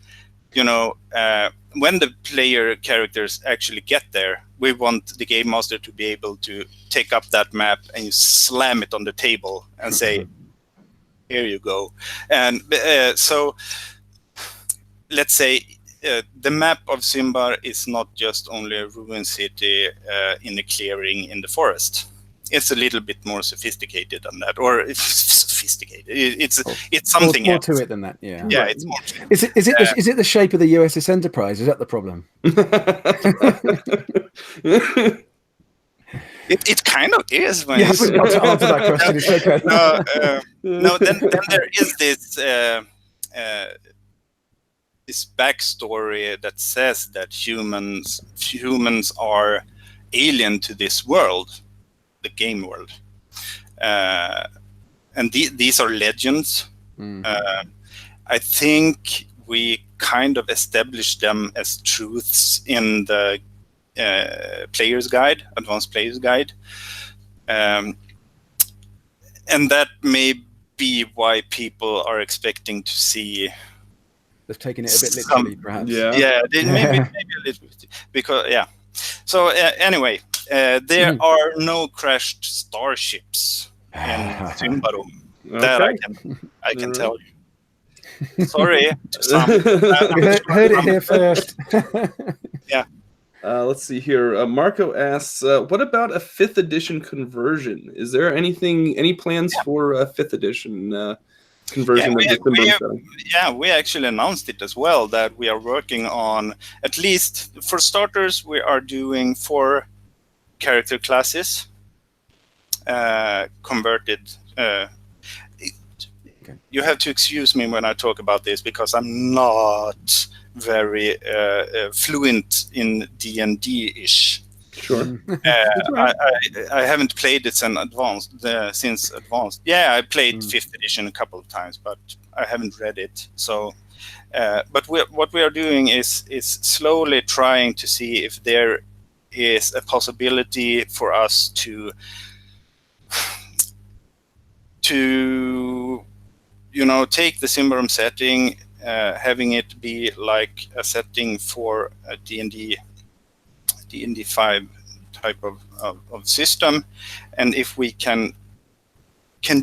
when the player characters actually get there, we want the game master to be able to take up that map and you slam it on the table and say, here you go. And so let's say the map of Symbar is not just only a ruined city in a clearing in the forest. It's a little bit more sophisticated than that, or sophisticated. It's something more else. To it than that. Yeah. Yeah, it's more. Is it the shape of the USS Enterprise? Is that the problem? It kind of is. When you haven't got to answer that question. It's okay. No. Then there is this backstory that says that humans are alien to this world, the game world, and these are legends. I think we kind of established them as truths in the advanced player's guide, and that may be why people are expecting to see. They've taken it a bit literally, perhaps. Yeah, maybe a little bit, because So anyway, there are no crashed starships in Symbaroum. That I can tell you. Sorry to some. Heard it here first. Yeah. Let's see here. Marco asks, what about a 5th edition conversion? Is there any plans for a 5th edition conversion of the Symbaroum setting? Yeah, we actually announced it as well, that we are working on, at least for starters, we are doing 4 character classes converted. You have to excuse me when I talk about this because I'm not very fluent in D&D-ish. Sure. I haven't played it since advanced. Yeah, I played 5th edition a couple of times, but I haven't read it. So, but what we are doing is slowly trying to see if there is a possibility for us to take the Symbaroum setting, having it be like a setting for a D&D 5 type of system, and if we can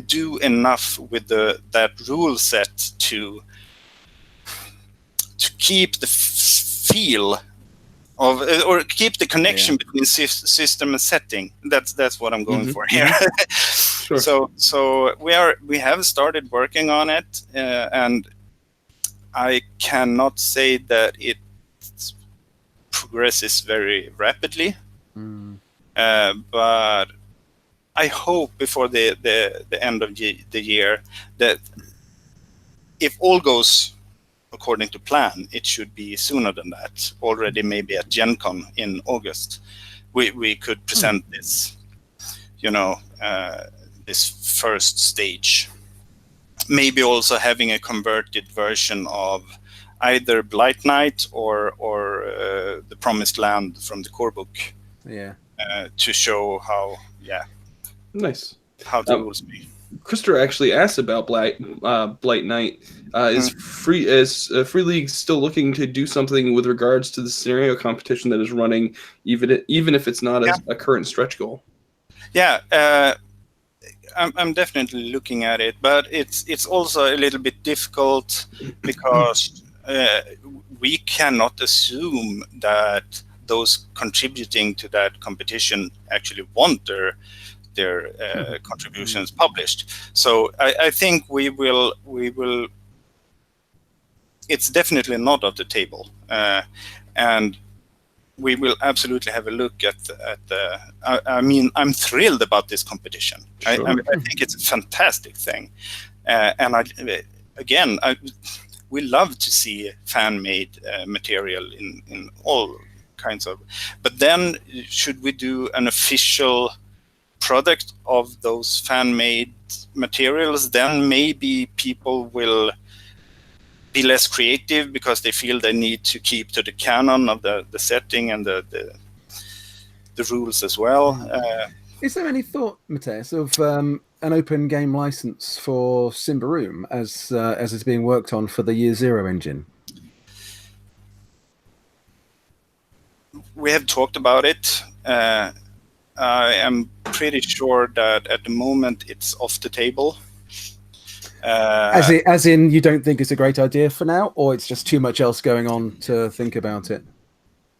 do enough with that rule set to keep the feel of, or keep the connection between system and setting. That's what I'm going for here. Sure. So we have started working on it, and I cannot say that it progresses very rapidly, but I hope before the end of the year that if all goes according to plan, it should be sooner than that. Already, maybe at Gen Con in August, we could present this, this first stage. Maybe also having a converted version of either Blight Knight or the Promised Land from the core book. Yeah. To show how, Nice. How the rules be. Krister actually asked about Blight Knight. Is Free League still looking to do something with regards to the scenario competition that is running, even if it's not a current stretch goal? Yeah, I'm definitely looking at it, but it's also a little bit difficult because we cannot assume that those contributing to that competition actually want their contributions published. So I think we will. It's definitely not off the table, and we will absolutely have a look at the. I mean, I'm thrilled about this competition. Sure. I think it's a fantastic thing, and we love to see fan-made material in all kinds of. But then, should we do an official product of those fan-made materials? Then maybe people will be less creative because they feel they need to keep to the canon of the setting and the rules as well. Is there any thought, Mattias, of an open game license for Symbaroum as is being worked on for the Year Zero engine? We have talked about it. I am pretty sure that at the moment it's off the table. As in, you don't think it's a great idea for now, or it's just too much else going on to think about it?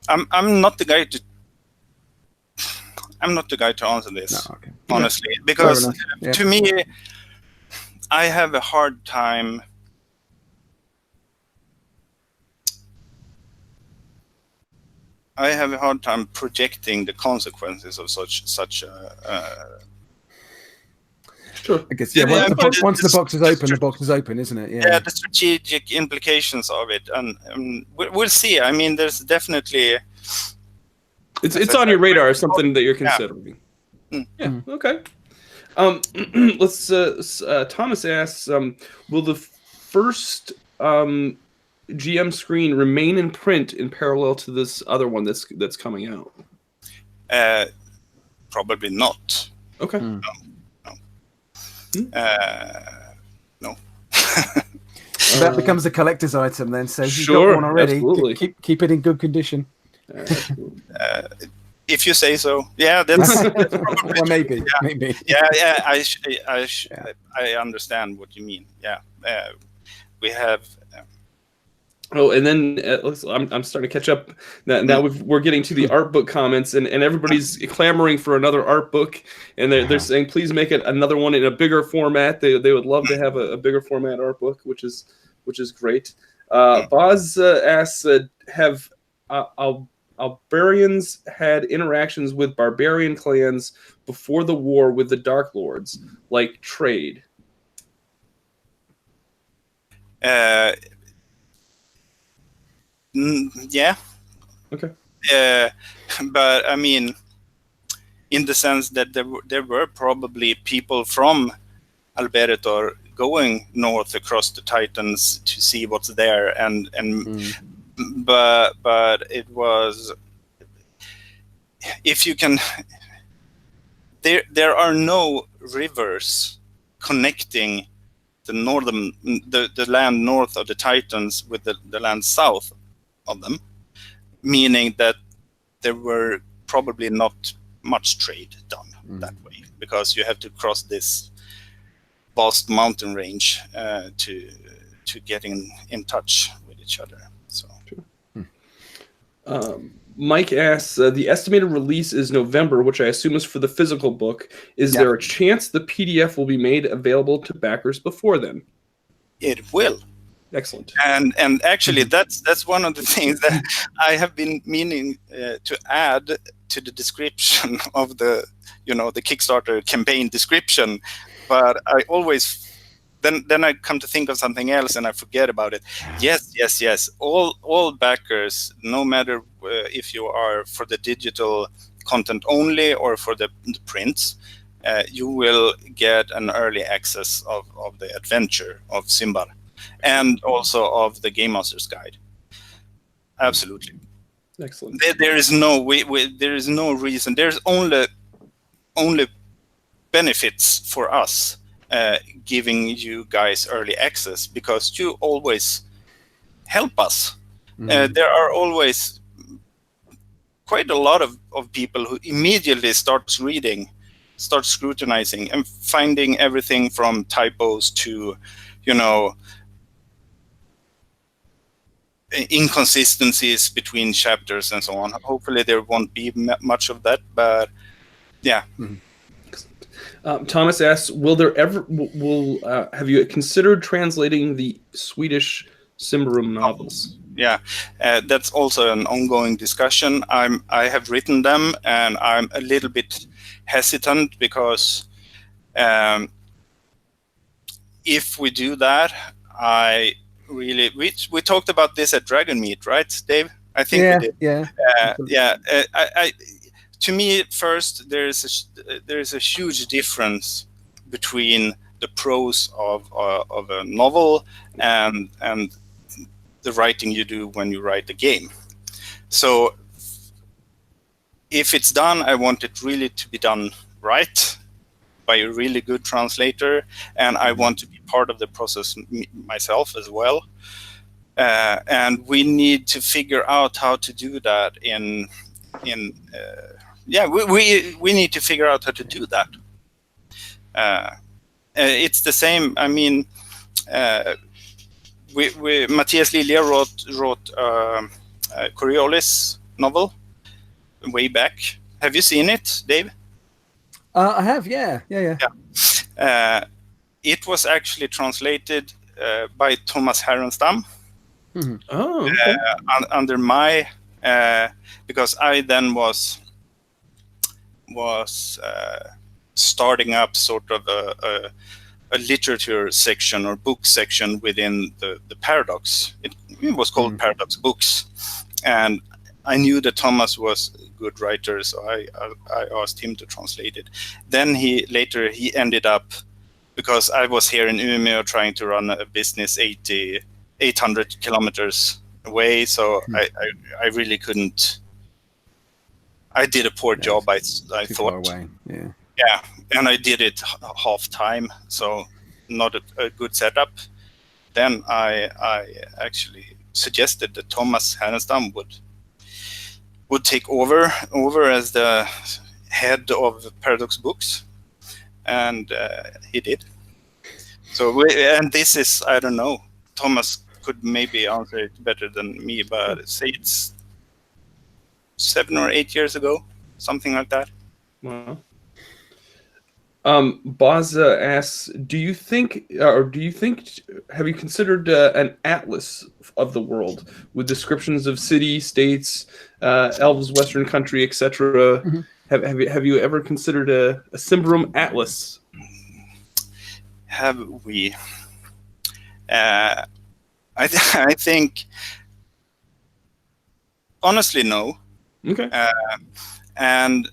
I'm not the guy to answer this, honestly, because to me, I have a hard time. Projecting the consequences of such Sure. I guess once the box is open, the box is open, isn't it? Yeah, the strategic implications of it, and we'll see. I mean, there's definitely it's on your radar, something that you're considering. Yeah. Okay. Let's. Thomas asks, will the first GM screen remain in print in parallel to this other one that's coming out? Probably not. Okay. No. That becomes a collector's item then. So if you've got one already, keep it in good condition. If you say so. Yeah, that's well, maybe. Yeah. I understand what you mean. Yeah, we have. Oh, and then I'm starting to catch up. Now we're getting to the art book comments, and everybody's clamoring for another art book, and they're saying, please make it another one in a bigger format. They would love to have a bigger format art book, which is great. Boz asks, have Albarians had interactions with barbarian clans before the war with the Dark Lords, like trade? Yeah. Okay. But I mean, in the sense that there were probably people from Alberetor going north across the Titans to see what's there, but it was, if you can, there are no rivers connecting the land north of the Titans with the land south of them, meaning that there were probably not much trade done that way, because you have to cross this vast mountain range to get in touch with each other. So, Mike asks, the estimated release is November, which I assume is for the physical book. Is there a chance the PDF will be made available to backers before then? It will. Excellent. And actually, that's one of the things that I have been meaning to add to the description of the Kickstarter campaign description, but I always then I come to think of something else and I forget about it. Yes. All backers, no matter if you are for the digital content only or for the prints, you will get an early access of the adventure of Symbar and also of the Game Master's Guide. Absolutely. Excellent. There is no there is no reason. There's only benefits for us giving you guys early access, because you always help us. There are always quite a lot of people who immediately starts reading, start scrutinizing and finding everything from typos to, inconsistencies between chapters and so on. Hopefully there won't be much of that, but yeah. Thomas asks, have you considered translating the Swedish Symbaroum novels? Yeah, that's also an ongoing discussion. I have written them, and I'm a little bit hesitant because if we do that, we talked about this at Dragon Meet, right, Dave? I think we did. Yeah. To me, first, there is a huge difference between the prose of a novel and the writing you do when you write a game. So if it's done, I want it really to be done right by a really good translator, and I want to be part of the process myself as well. And we need to figure out how to do that we need to figure out how to do that. It's the same. I mean, Mattias wrote a Coriolis novel way back. Have you seen it, Dave? I have, yeah. It was actually translated by Thomas Herenstam. Mm-hmm. Oh, okay. Under my because I then was starting up sort of a literature section or book section within the Paradox. It was called Paradox Books, and I knew that Thomas was a good writer, so I asked him to translate it. Then he ended up, because I was here in Umeå trying to run a business 800 kilometers away, so I really couldn't. I did a poor job, I Too thought. far away. Yeah. Yeah, and I did it half time, so not a good setup. Then I actually suggested that Thomas Herenstam would take over as the head of Paradox Books, and he did. So and this is, I don't know, Thomas could maybe answer it better than me, but say it's 7 or 8 years ago, something like that. Wow. Baza asks, have you considered an atlas of the world with descriptions of city, states, elves, Western country, etc.? Mm-hmm. Have you ever considered a Symbaroum atlas? Have we? I think, honestly, no. Okay. And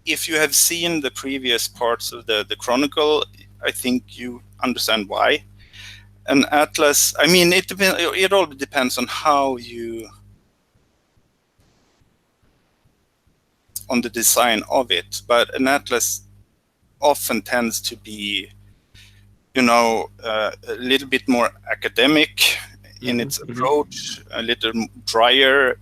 if you have seen the previous parts of the Chronicle, I think you understand why. An atlas, I mean, it all depends on on the design of it. But an atlas often tends to be, a little bit more academic in its approach, a little drier,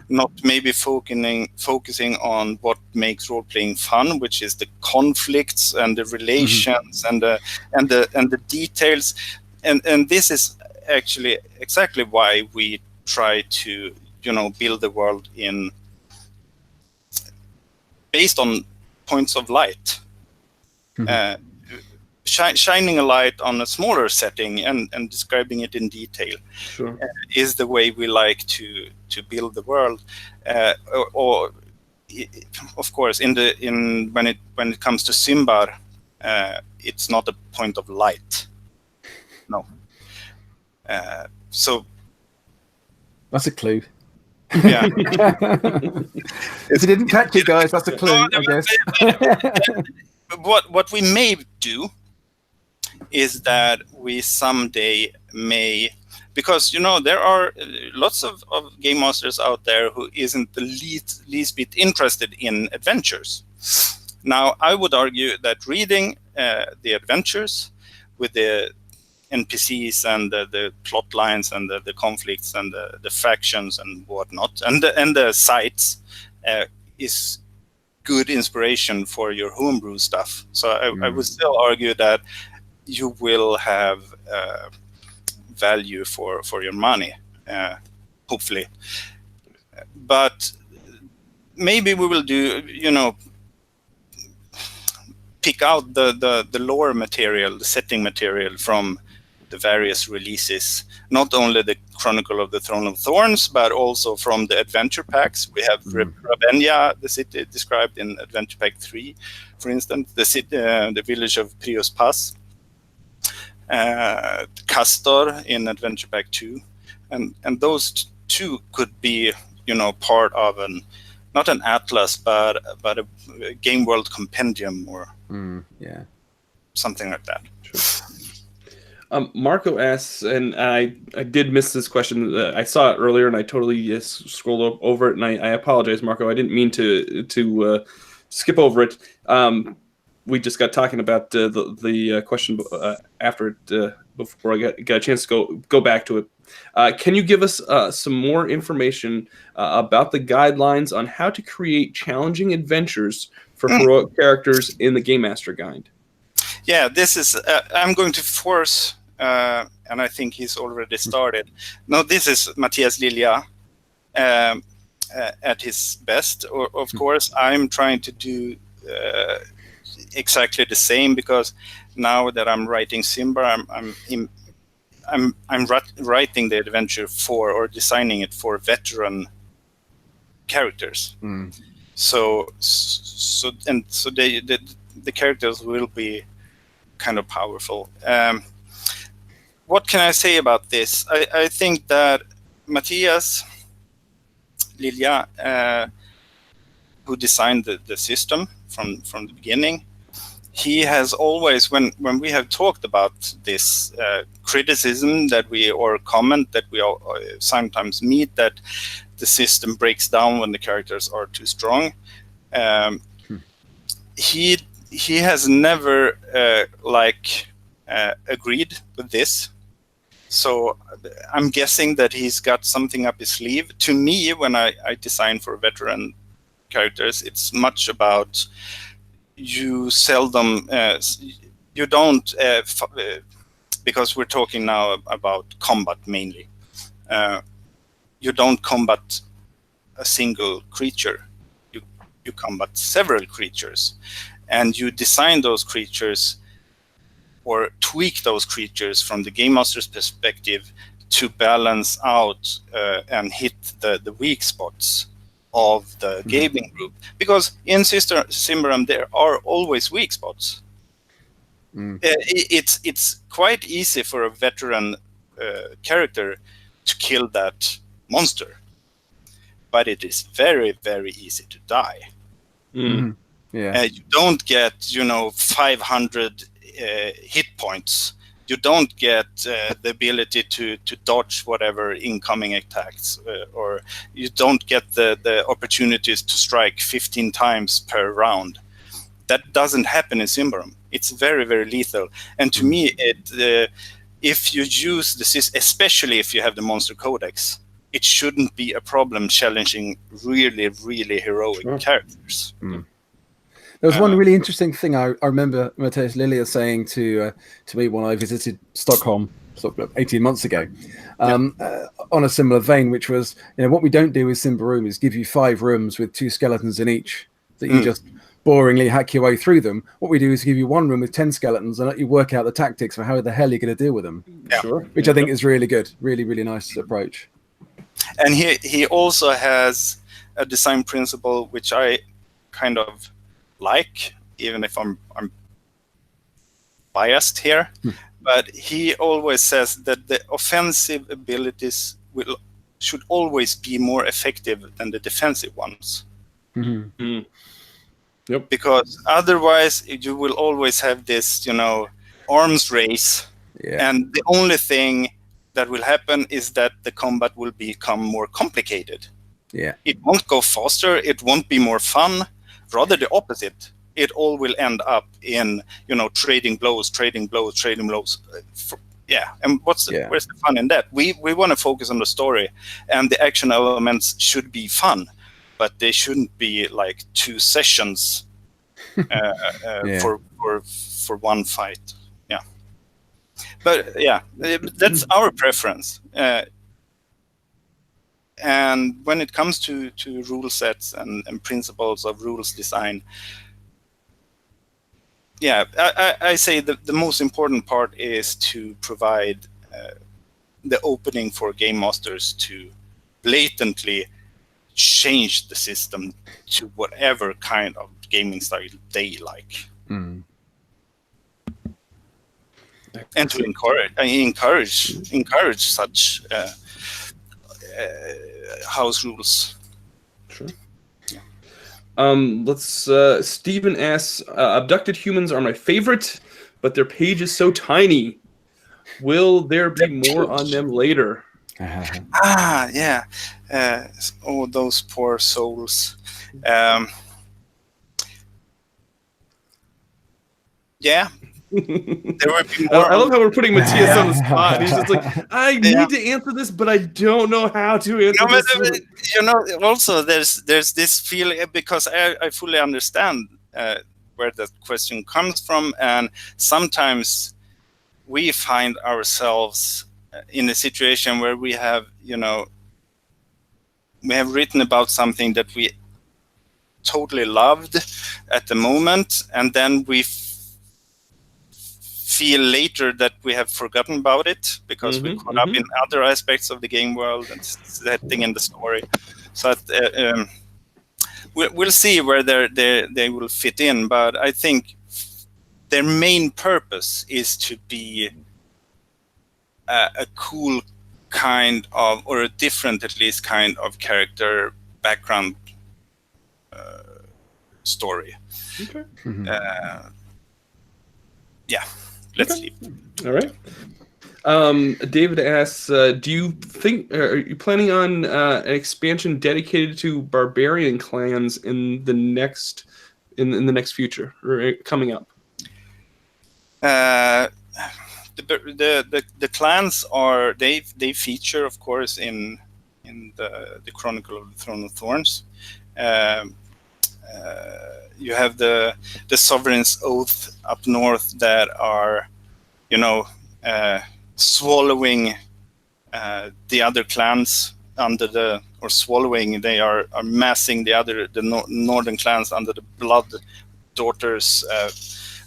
not maybe focusing on what makes role-playing fun, which is the conflicts and the relations and the details, and this is actually exactly why we try to build the world based on points of light. Shining a light on a smaller setting and describing it in detail is the way we like to build the world. Or of course, when it comes to Symbar, it's not a point of light. No. So that's a clue. Yeah. If you didn't catch it, guys, that's a clue, I guess. What we may do is that we someday may, because there are lots of game masters out there who isn't the least bit interested in adventures. Now, I would argue that reading the adventures with the NPCs and the plot lines and the conflicts and the factions and whatnot, and the sites is good inspiration for your homebrew stuff. So I would still argue that you will have value for your money, hopefully. But maybe we will do, pick out the lore material, the setting material from the various releases, not only the Chronicle of the Throne of Thorns, but also from the adventure packs. We have Ravenia, the city described in Adventure Pack 3, for instance, the village of Prius Pass, Castor in Adventure Pack 2, and those two could be, part of not an atlas, but a game world compendium or something like that. Sure. Marco asks, and I did miss this question. I saw it earlier, and I totally scrolled over it. And I apologize, Marco. I didn't mean to skip over it. We just got talking about the question after it before I got a chance to go back to it. Can you give us some more information about the guidelines on how to create challenging adventures for heroic characters in the Game Master Guide? Yeah, this is. I'm going to force, and I think he's already started. No, this is Mattias Lilja at his best. Of course, I'm trying to do exactly the same, because now that I'm writing Symbar, I'm writing the adventure for, or designing it for, veteran characters. So the characters will be kind of powerful. What can I say about this? I think that Mattias Lilja, who designed the system from the beginning, he has always, when we have talked about this criticism or comment that we all sometimes meet, that the system breaks down when the characters are too strong, he has never agreed with this. So I'm guessing that he's got something up his sleeve. To me, when I design for veteran characters, it's much about you seldom, you don't, because we're talking now about combat mainly, you don't combat a single creature, you combat several creatures, and you design those creatures or tweak those creatures from the Game Master's perspective to balance out and hit the weak spots of the gaming group, because in Symbaroum there are always weak spots. It's quite easy for a veteran character to kill that monster, but it is very, very easy to die. You don't get 500 hit points. You don't get the ability to dodge whatever incoming attacks, or you don't get the opportunities to strike 15 times per round. That doesn't happen in Symbaroum. It's very, very lethal. And to me, if you use the system, especially if you have the Monster Codex, it shouldn't be a problem challenging really, really heroic characters. There was one really interesting thing I remember Mattias Lilja saying to me when I visited Stockholm sort of 18 months ago, on a similar vein, which was, what we don't do with Symbaroum is give you 5 rooms with 2 skeletons in each that you just boringly hack your way through them. What we do is give you 1 room with 10 skeletons and let you work out the tactics for how the hell you're going to deal with them. Which I think is really good. Really, really nice approach. And he also has a design principle which I kind of like, even if I'm biased here, but he always says that the offensive abilities should always be more effective than the defensive ones. Yep. Because otherwise you will always have this, arms race. Yeah. And the only thing that will happen is that the combat will become more complicated. Yeah. It won't go faster. It won't be more fun. Rather the opposite. It all will end up in, trading blows. And where's the fun in that? We want to focus on the story, and the action elements should be fun, but they shouldn't be like 2 sessions for one fight. Yeah. But that's our preference. And when it comes to rule sets and principles of rules design, I say the most important part is to provide the opening for game masters to blatantly change the system to whatever kind of gaming style they like. And to encourage such house rules. Sure. Stephen asks, abducted humans are my favorite, but their page is so tiny. Will there be more on them later? Those poor souls. There will be more. I love how we're putting Mattias on the spot. He's just like, I need to answer this, but I don't know how to answer this. Also there's this feeling, because I fully understand where the question comes from, and sometimes we find ourselves in a situation where we have written about something that we totally loved at the moment, and then we feel later that we have forgotten about it because we caught up in other aspects of the game world and setting in the story. So we'll see where they will fit in, but I think their main purpose is to be a cool kind of, or a different at least kind of character background story. Okay. Let's leave. All right. David asks, do you think, are you planning on an expansion dedicated to barbarian clans in the next future, or coming up? The clans are they feature, of course, in the Chronicle of the Throne of Thorns. You have the Sovereign's Oath up north that are, swallowing the other clans they are massing the northern clans under the Blood Daughters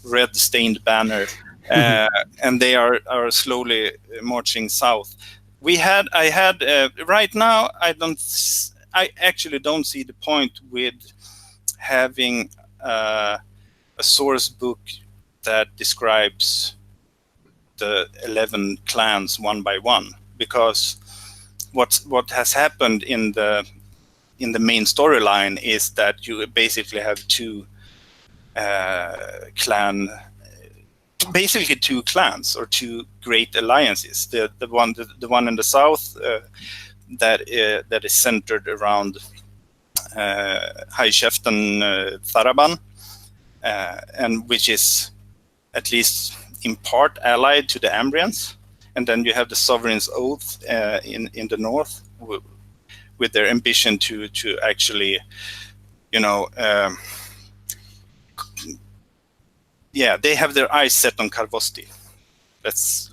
red stained banner, and they are slowly marching south. Right now I actually don't see the point with having a source book that describes the 11 clans one by one, because what has happened in the main storyline is that you basically have two clans or two great alliances. The one in the south that is centered around High Chieftain Tharaban, and which is at least in part allied to the Ambrians, and then you have the Sovereign's Oath in the north with their ambition to actually, they have their eyes set on Karvosti. Let's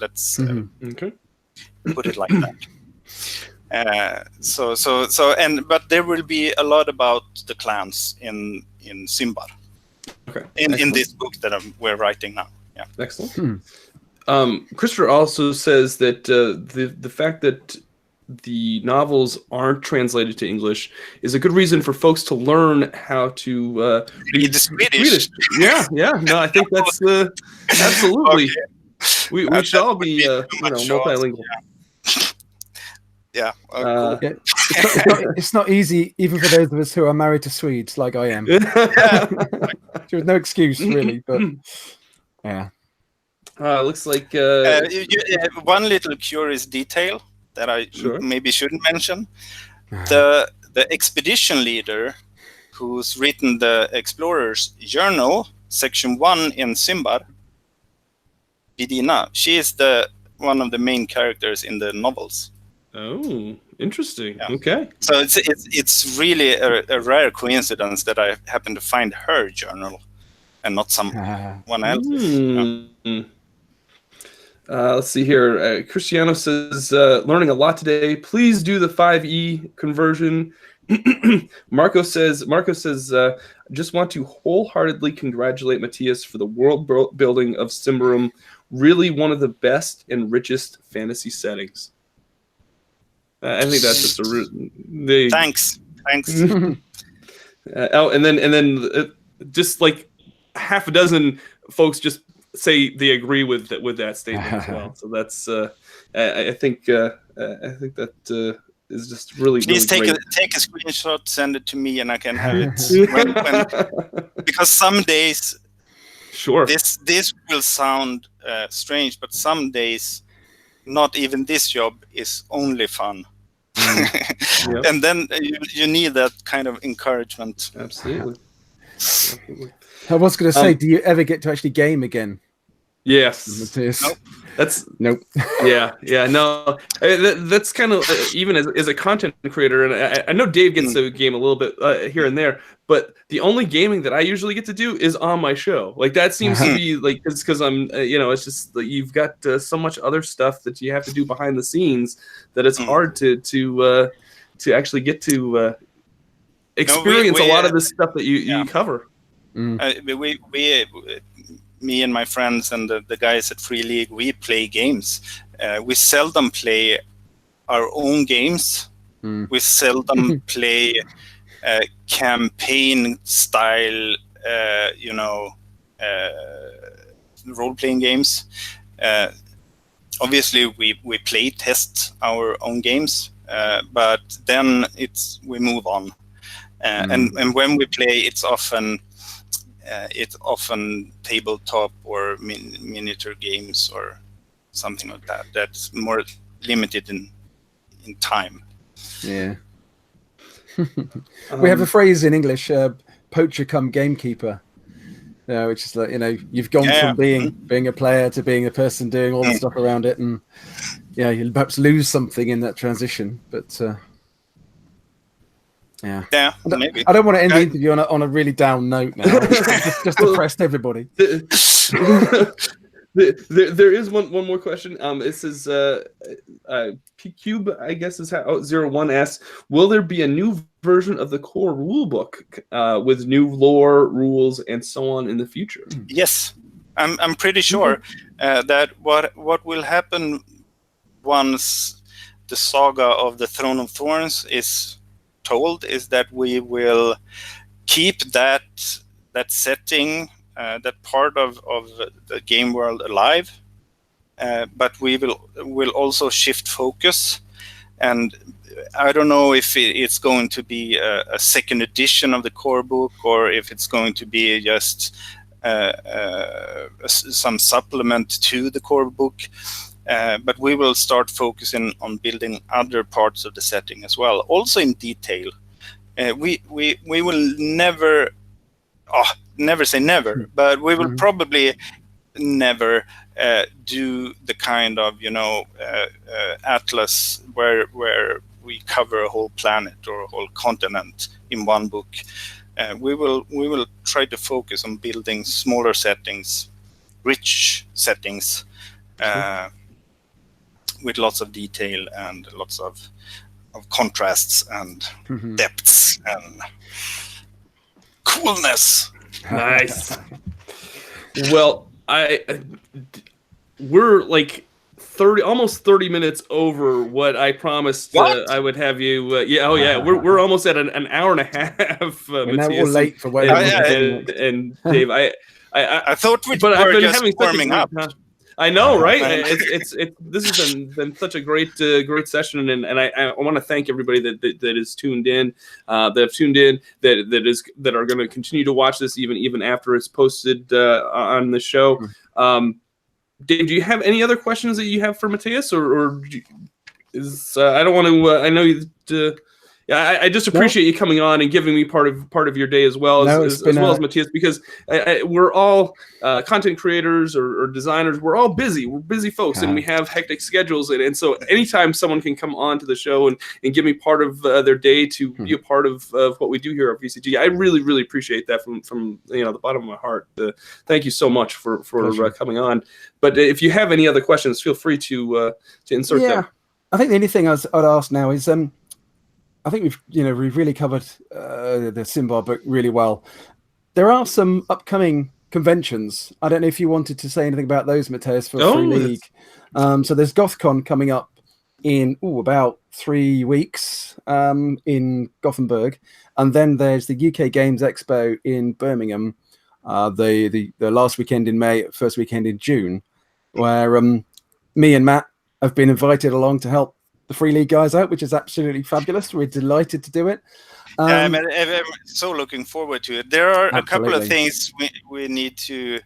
put it like that. But there will be a lot about the clans in Symbar. Okay. In this book that we're writing now. Yeah. Excellent. Christopher also says that the fact that the novels aren't translated to English is a good reason for folks to learn how to read the Swedish. Yeah. No, I think that's absolutely. Okay. We should all be much multilingual. Yeah. Cool. Yeah. It's not easy, even for those of us who are married to Swedes, like I am. There's no excuse, really. But yeah. Looks like one little curious detail that I maybe shouldn't mention. The expedition leader who's written the Explorer's Journal, Section 1 in Symbar, Bidina, she is one of the main characters in the novels. Oh, interesting. Yeah. Okay. So it's really a rare coincidence that I happen to find her journal and not someone else's. Yeah. Let's see here. Cristiano says, learning a lot today. Please do the 5e conversion. Marco says, just want to wholeheartedly congratulate Mattias for the world building of Symbaroum. Really one of the best and richest fantasy settings. I think that's just Thanks. And then just like half a dozen folks just say they agree with that statement as well. So that's I think that is just really. Please really take a screenshot, send it to me, and I can have it. Because some days, this will sound strange, but some days, not even this job is only fun. Yep. And then you need that kind of encouragement. Absolutely. I was going to say, do you ever get to actually game again? Yes. Nope. Nope. Yeah. No. That's kind of even as a content creator, and I know Dave gets to game a little bit here and there, but the only gaming that I usually get to do is on my show. Like that seems to be like because I'm it's just you've got so much other stuff that you have to do behind the scenes that it's hard to actually get to experience a lot of the stuff that you cover. Me and my friends and the guys at Free League, we play games. We seldom play our own games. We seldom play campaign style, role-playing games. Obviously, we play test our own games, but then we move on. And when we play, it's often tabletop or miniature games or something like that. That's more limited in time. Yeah. We have a phrase in English, poacher come gamekeeper, which is like, you've gone from being a player to being a person doing all the stuff around it, and you'll perhaps lose something in that transition, but maybe. I don't want to end the interview on a really down note now. just depressed everybody. There is one more question. It says P-Cube, I guess is how 01 asks, will there be a new version of the core rulebook with new lore, rules, and so on in the future? Yes, I'm pretty sure that what will happen once the saga of the Throne of Thorns is told is that we will keep that setting, that part of the game world alive, but we will also shift focus. And I don't know if it's going to be a second edition of the core book or if it's going to be just some supplement to the core book. But we will start focusing on building other parts of the setting as well, also in detail. We will never say never, but we will probably never do the kind of atlas where we cover a whole planet or a whole continent in one book. We will try to focus on building smaller settings, rich settings. With lots of detail and lots of contrasts and depths and coolness. Nice. Well, we're like almost 30 minutes over what I promised I would have you. We're almost at an hour and a half. We're now all Matthias late for waiting. and Dave, I thought we but I've were been just having warming up. I know, right? This has been such a great session, and I want to thank everybody that is tuned in, that have tuned in, that are going to continue to watch this even after it's posted on the show. Dave, do you have any other questions that you have for Mattias, or is I don't want to? I know you. I just appreciate you coming on and giving me part of your day as well as Mattias, because we're all content creators or designers. We're all busy. We're busy folks, and we have hectic schedules. And so anytime someone can come on to the show and give me part of their day to be a part of what we do here at VCG, I really, really appreciate that from the bottom of my heart. Thank you so much for coming on. But if you have any other questions, feel free to insert them. I think the only thing I'd ask now is I think we've really covered the Symbar book really well. There are some upcoming conventions. I don't know if you wanted to say anything about those, Mattias, for Free League. So there's GothCon coming up in about 3 weeks in Gothenburg, and then there's the UK Games Expo in Birmingham, the last weekend in May, first weekend in June, where me and Matt have been invited along to help the Free League guys out, which is absolutely fabulous. We're delighted to do it. I'm so looking forward to it. There are a couple of things we need to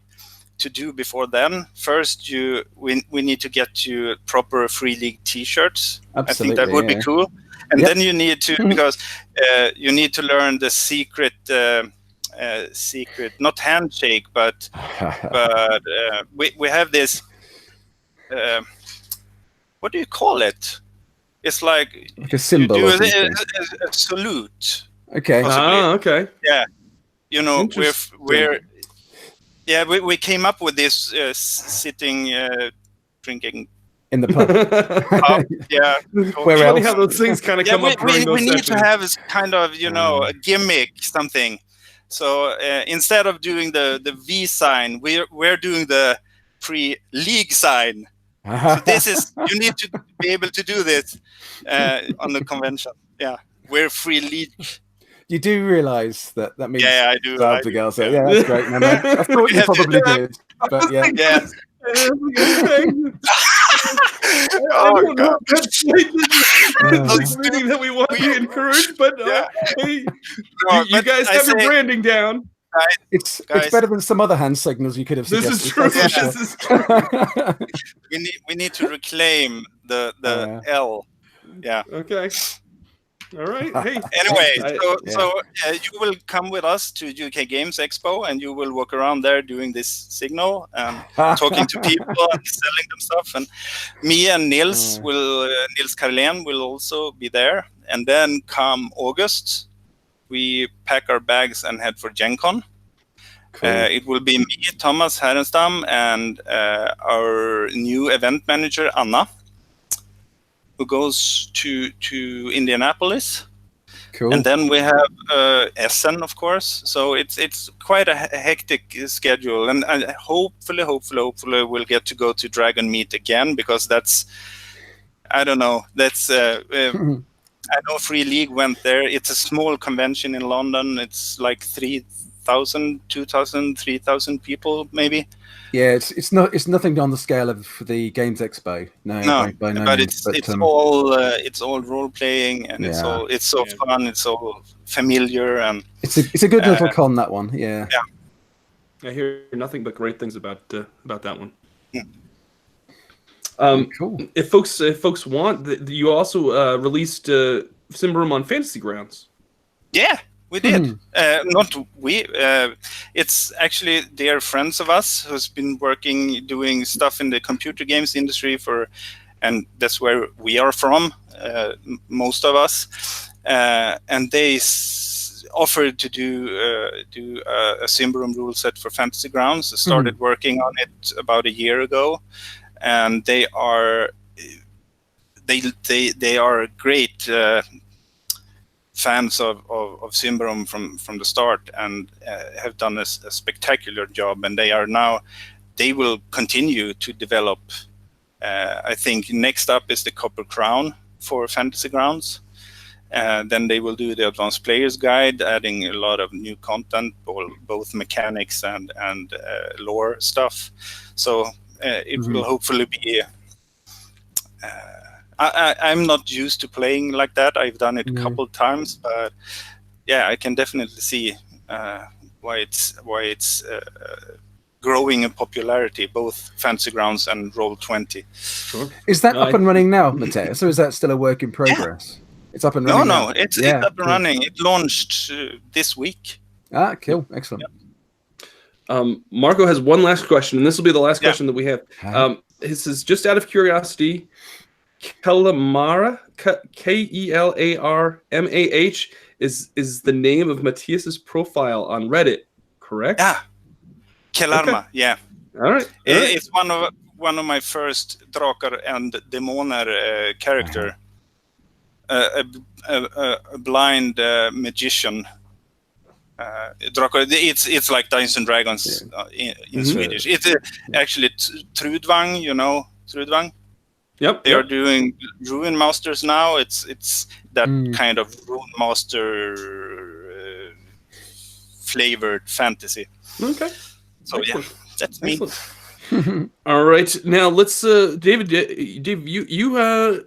do before then. First, we need to get you proper Free League T-shirts. I think that would be cool. And then you need to, because you need to learn the secret, not handshake, but we have this. What do you call it? It's like a symbol. You do a salute. Okay. Okay. Yeah. We came up with this sitting, drinking in the pub. Yeah. Where else? How those things kind of come up during those we need sessions. to have kind of, a gimmick, something. So instead of doing the V sign, we're doing the Free League sign. So this is, you need to be able to do this on the convention. Yeah, we're Free League. You do realise that means I do. The girls. Yeah, that's great. No, I thought you probably did, but yeah. Yeah. Oh, God. That's meaning that we want to encourage, but hey, you guys have your branding down. It's better than some other hand signals you could have suggested. This is true. We need to reclaim the L. Yeah. Okay. All right. Hey. Anyway, so you will come with us to UK Games Expo, and you will walk around there doing this signal and talking to people and selling them stuff. And me and Nils Karlén will also be there. And then come August, we pack our bags and head for Gen Con. Cool. It will be me, Thomas Härenstam, and our new event manager, Anna, who goes to Indianapolis. Cool. And then we have Essen, of course. So it's quite a hectic schedule. And hopefully we'll get to go to Dragon Meet again, because that's, I don't know, that's... I know Free League went there. It's a small convention in London. It's like 3,000, 2,000, 3,000 people, maybe. Yeah, it's nothing on the scale of the Games Expo. No, by no but means. It's all role playing, and it's so fun. It's all familiar, and it's a good little con, that one. Yeah. I hear nothing but great things about that one. Cool. If folks want, you also released Symbaroum on Fantasy Grounds. Yeah, we did. Not we. It's actually dear friends of us who's been doing stuff in the computer games industry and that's where we are from, most of us. And they offered to do a Symbaroum rule set for Fantasy Grounds. Started working on it about a year ago. And they are great fans of Symbaroum from the start, and have done a spectacular job. And they will continue to develop I think next up is the Copper Crown for Fantasy Grounds. Then they will do the Advanced Players Guide, adding a lot of new content, both mechanics and lore stuff. So it will hopefully be... I'm not used to playing like that. I've done it a couple of times, but yeah, I can definitely see why it's growing in popularity, both Fantasy Grounds and Roll20. Sure. Is that up and running now, Mattias, or is that still a work in progress? It's up and running. No, it's up and running. It launched this week. Ah, cool, excellent. Marco has one last question, and this will be the last question that we have. This is just out of curiosity. Kelarmah, Kelarmah, is the name of Mattias's profile on Reddit, correct? Yeah, Kelarmah. Yeah. All right. It's one of my first Drakar and Demoner character. A blind magician. Drakar. It's like Dungeons and Dragons in Swedish. It's actually Trudvang. You know Trudvang. Yep. They are doing Ruin Masters now. It's that kind of Ruin Master flavored fantasy. Okay. So excellent. Yeah, that's me. All right, now let's David, you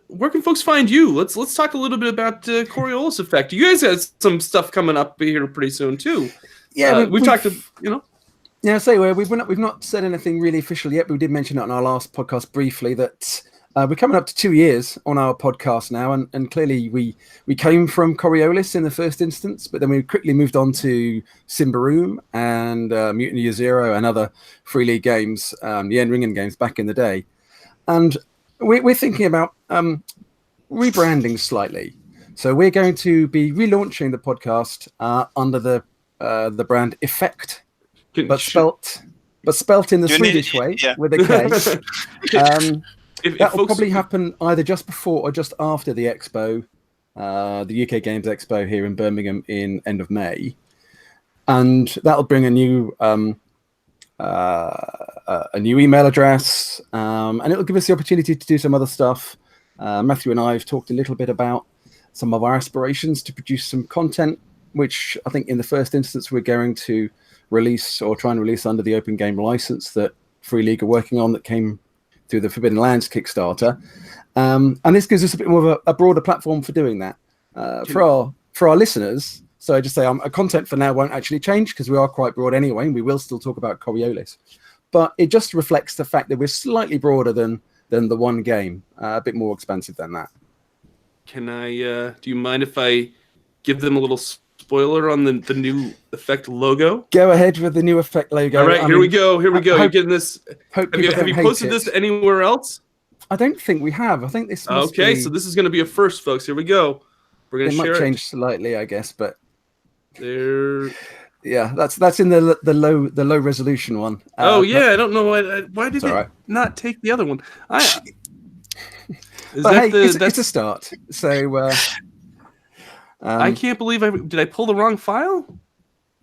where can folks find you? Let's talk a little bit about Coriolis Effect. You guys got some stuff coming up here pretty soon too. Yeah, we've talked to, Yeah, we've not said anything really official yet, but we did mention it on our last podcast briefly that we're coming up to 2 years on our podcast now, and clearly we came from Coriolis in the first instance, but then we quickly moved on to Symbaroum and Mutant Year Zero and other Free League games, the Endringen games back in the day. And we're thinking about rebranding slightly. So we're going to be relaunching the podcast under the brand Effect, but spelt in the Swedish way with a K. That will probably happen either just before or just after the Expo, the UK Games Expo here in Birmingham in end of May, and that'll bring a new email address, and it'll give us the opportunity to do some other stuff. Matthew and I have talked a little bit about some of our aspirations to produce some content, which I think in the first instance we're going to release or try and release under the Open Game license that Free League are working on that came through the Forbidden Lands Kickstarter, and this gives us a bit more of a broader platform for doing that for our listeners. So I just say our content for now won't actually change because we are quite broad anyway, and we will still talk about Coriolis, but it just reflects the fact that we're slightly broader than the one game, a bit more expansive than that. Can I? Do you mind if I give them a little spoiler on the new Effect logo? Go ahead with the new Effect logo. All right, here we go. You're getting this. Have you posted this anywhere else? I don't think we have. I think this. Okay, so this is going to be a first, folks. Here we go. We're going to share. It might change slightly, I guess, but there. Yeah, that's in the low resolution one. I don't know why did it not take the other one? It's a start. So. I can't believe did I pull the wrong file?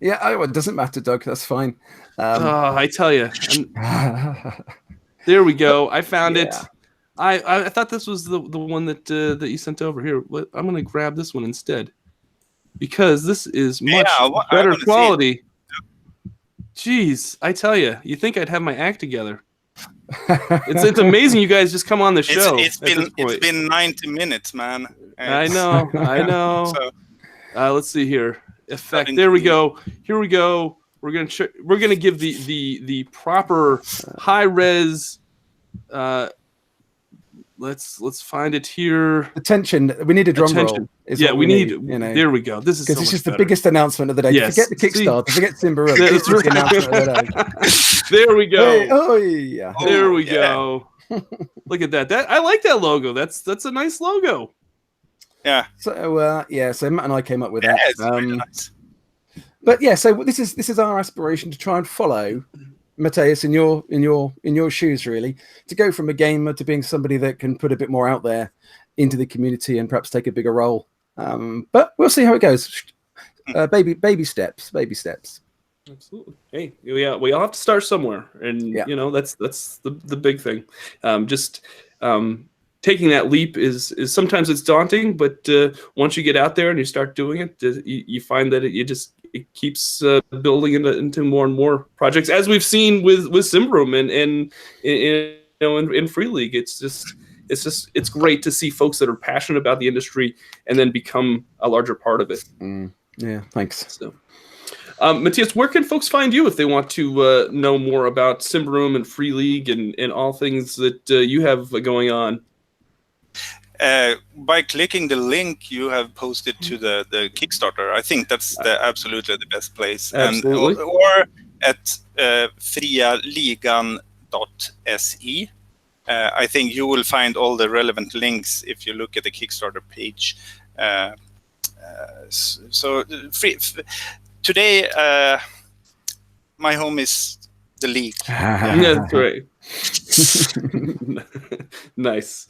Yeah, it doesn't matter, Doug. That's fine. I tell you. There we go. I found it. I thought this was the one that you sent over. Here, I'm going to grab this one instead because this is much better quality. Jeez, I tell you, you think I'd have my act together. It's amazing you guys just come on the show. It's been 90 minutes, man. I know. So, let's see here. Effect. There we go. Here we go. We're gonna give the proper high res. Let's find it here. Attention. We need a drum roll. We need. There we go. This is because it's just the biggest announcement of the day. Yes. Forget the Kickstarter. Forget Symbaroum. This is the announcement of the day. There we go. There we go. Look at that. I like that logo. That's a nice logo. Yeah. So so Matt and I came up with that. It's really nice. But yeah, so this is our aspiration to try and follow Mattias in your shoes, really, to go from a gamer to being somebody that can put a bit more out there into the community and perhaps take a bigger role. But we'll see how it goes. Baby steps. Absolutely. Hey, yeah, we all have to start somewhere, and that's the big thing. Taking that leap is sometimes it's daunting, but once you get out there and you start doing it, you find that it keeps building into more and more projects, as we've seen with Symbaroum and in Free League. It's great to see folks that are passionate about the industry and then become a larger part of it. Yeah, thanks. So. Mattias, where can folks find you if they want to know more about Symbaroum and Free League and all things that you have going on? By clicking the link you have posted to the Kickstarter. I think that's absolutely the best place. Absolutely. Or at frialigan.se. I think you will find all the relevant links if you look at the Kickstarter page. Today, my home is the league. That's right. Nice.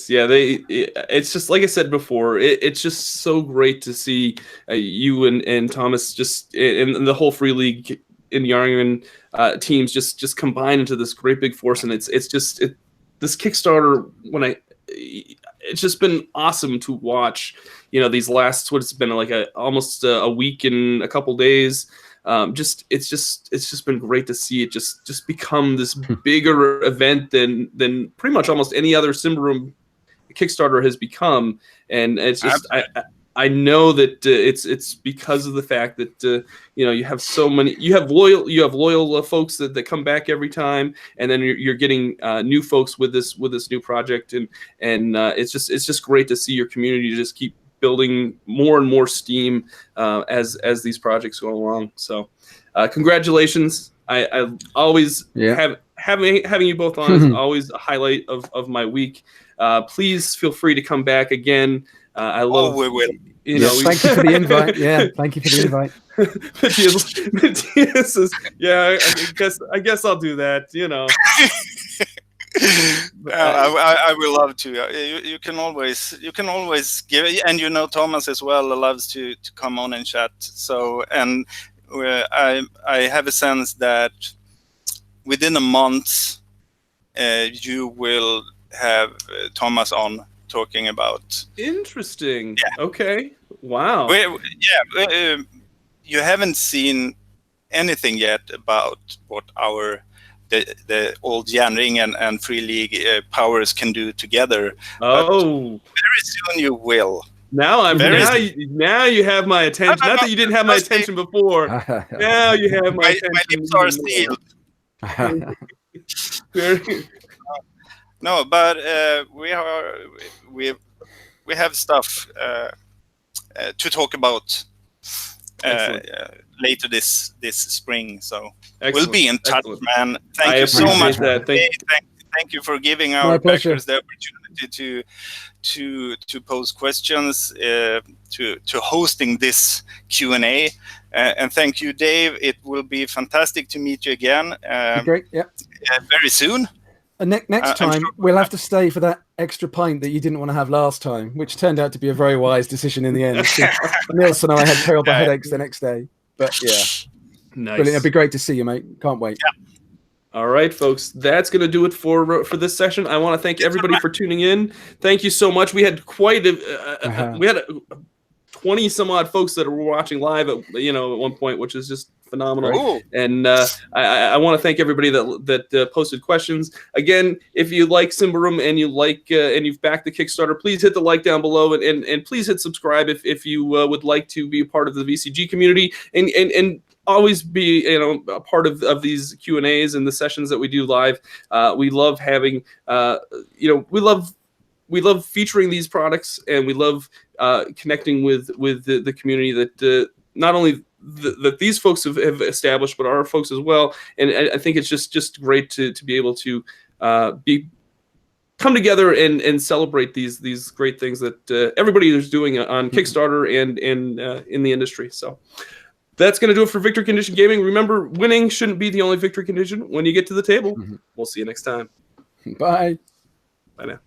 Yeah, it's just like I said before. It's just so great to see you and Thomas just and the whole Free League in Yarningman teams just combine into this great big force, and this Kickstarter it's just been awesome to watch. These last what's been like almost a week and a couple days. It's just been great to see it just become this bigger event than pretty much almost any other Symbaroum Kickstarter has become, and it's just I know that it's because of the fact that you have so many, you have loyal folks that come back every time, and then you're getting new folks with this new project, and it's just great to see your community just keep building more and more steam as these projects go along. So congratulations. I always having you both on is always a highlight of my week. Please feel free to come back again. I love. We will. Thank you for the invite. Yeah, thank you for the invite. Mattias says, "Yeah, I guess I'll do that." I will love to. You can always give it, and Thomas as well loves to come on and chat. So, and I have a sense that within a month you will have Thomas on talking about. Interesting. Yeah. Okay. Wow. You haven't seen anything yet about what the old Järnring and Free League powers can do together. Oh, but very soon you will. Now now you have my attention. Not that you didn't have my attention before. Now you have my attention. My lips are sealed. No, but we have stuff to talk about later this spring. So we'll be in touch, man. Thank you so much. Thank you for giving our backers the opportunity to pose questions, to hosting this Q&A, and thank you, Dave. It will be fantastic to meet you again. Great, yeah. Very soon. And next time, we'll have to stay for that extra pint that you didn't want to have last time, which turned out to be a very wise decision in the end. Nilsson and I had terrible headaches the next day. But yeah, nice. Brilliant. It'd be great to see you, mate. Can't wait. Yeah. All right, folks, that's going to do it for this session. I want to thank everybody for tuning in. Thank you so much. We had we had 20 some odd folks that were watching live at one point, which is just phenomenal. Ooh. And I want to thank everybody that posted questions. Again, if you like Symbaroum and you and you've backed the Kickstarter, please hit the like down below and please hit subscribe if you would like to be a part of the VCG community and always be a part of these Q&As and the sessions that we do live. We love having we love featuring these products, and we love connecting with the community that not only that these folks have established, but our folks as well. And I think it's just great to be able to come together and celebrate these great things that everybody is doing on Kickstarter and in the industry. So that's going to do it for Victory Condition Gaming. Remember, winning shouldn't be the only victory condition when you get to the table. We'll see you next time. Bye. Bye now.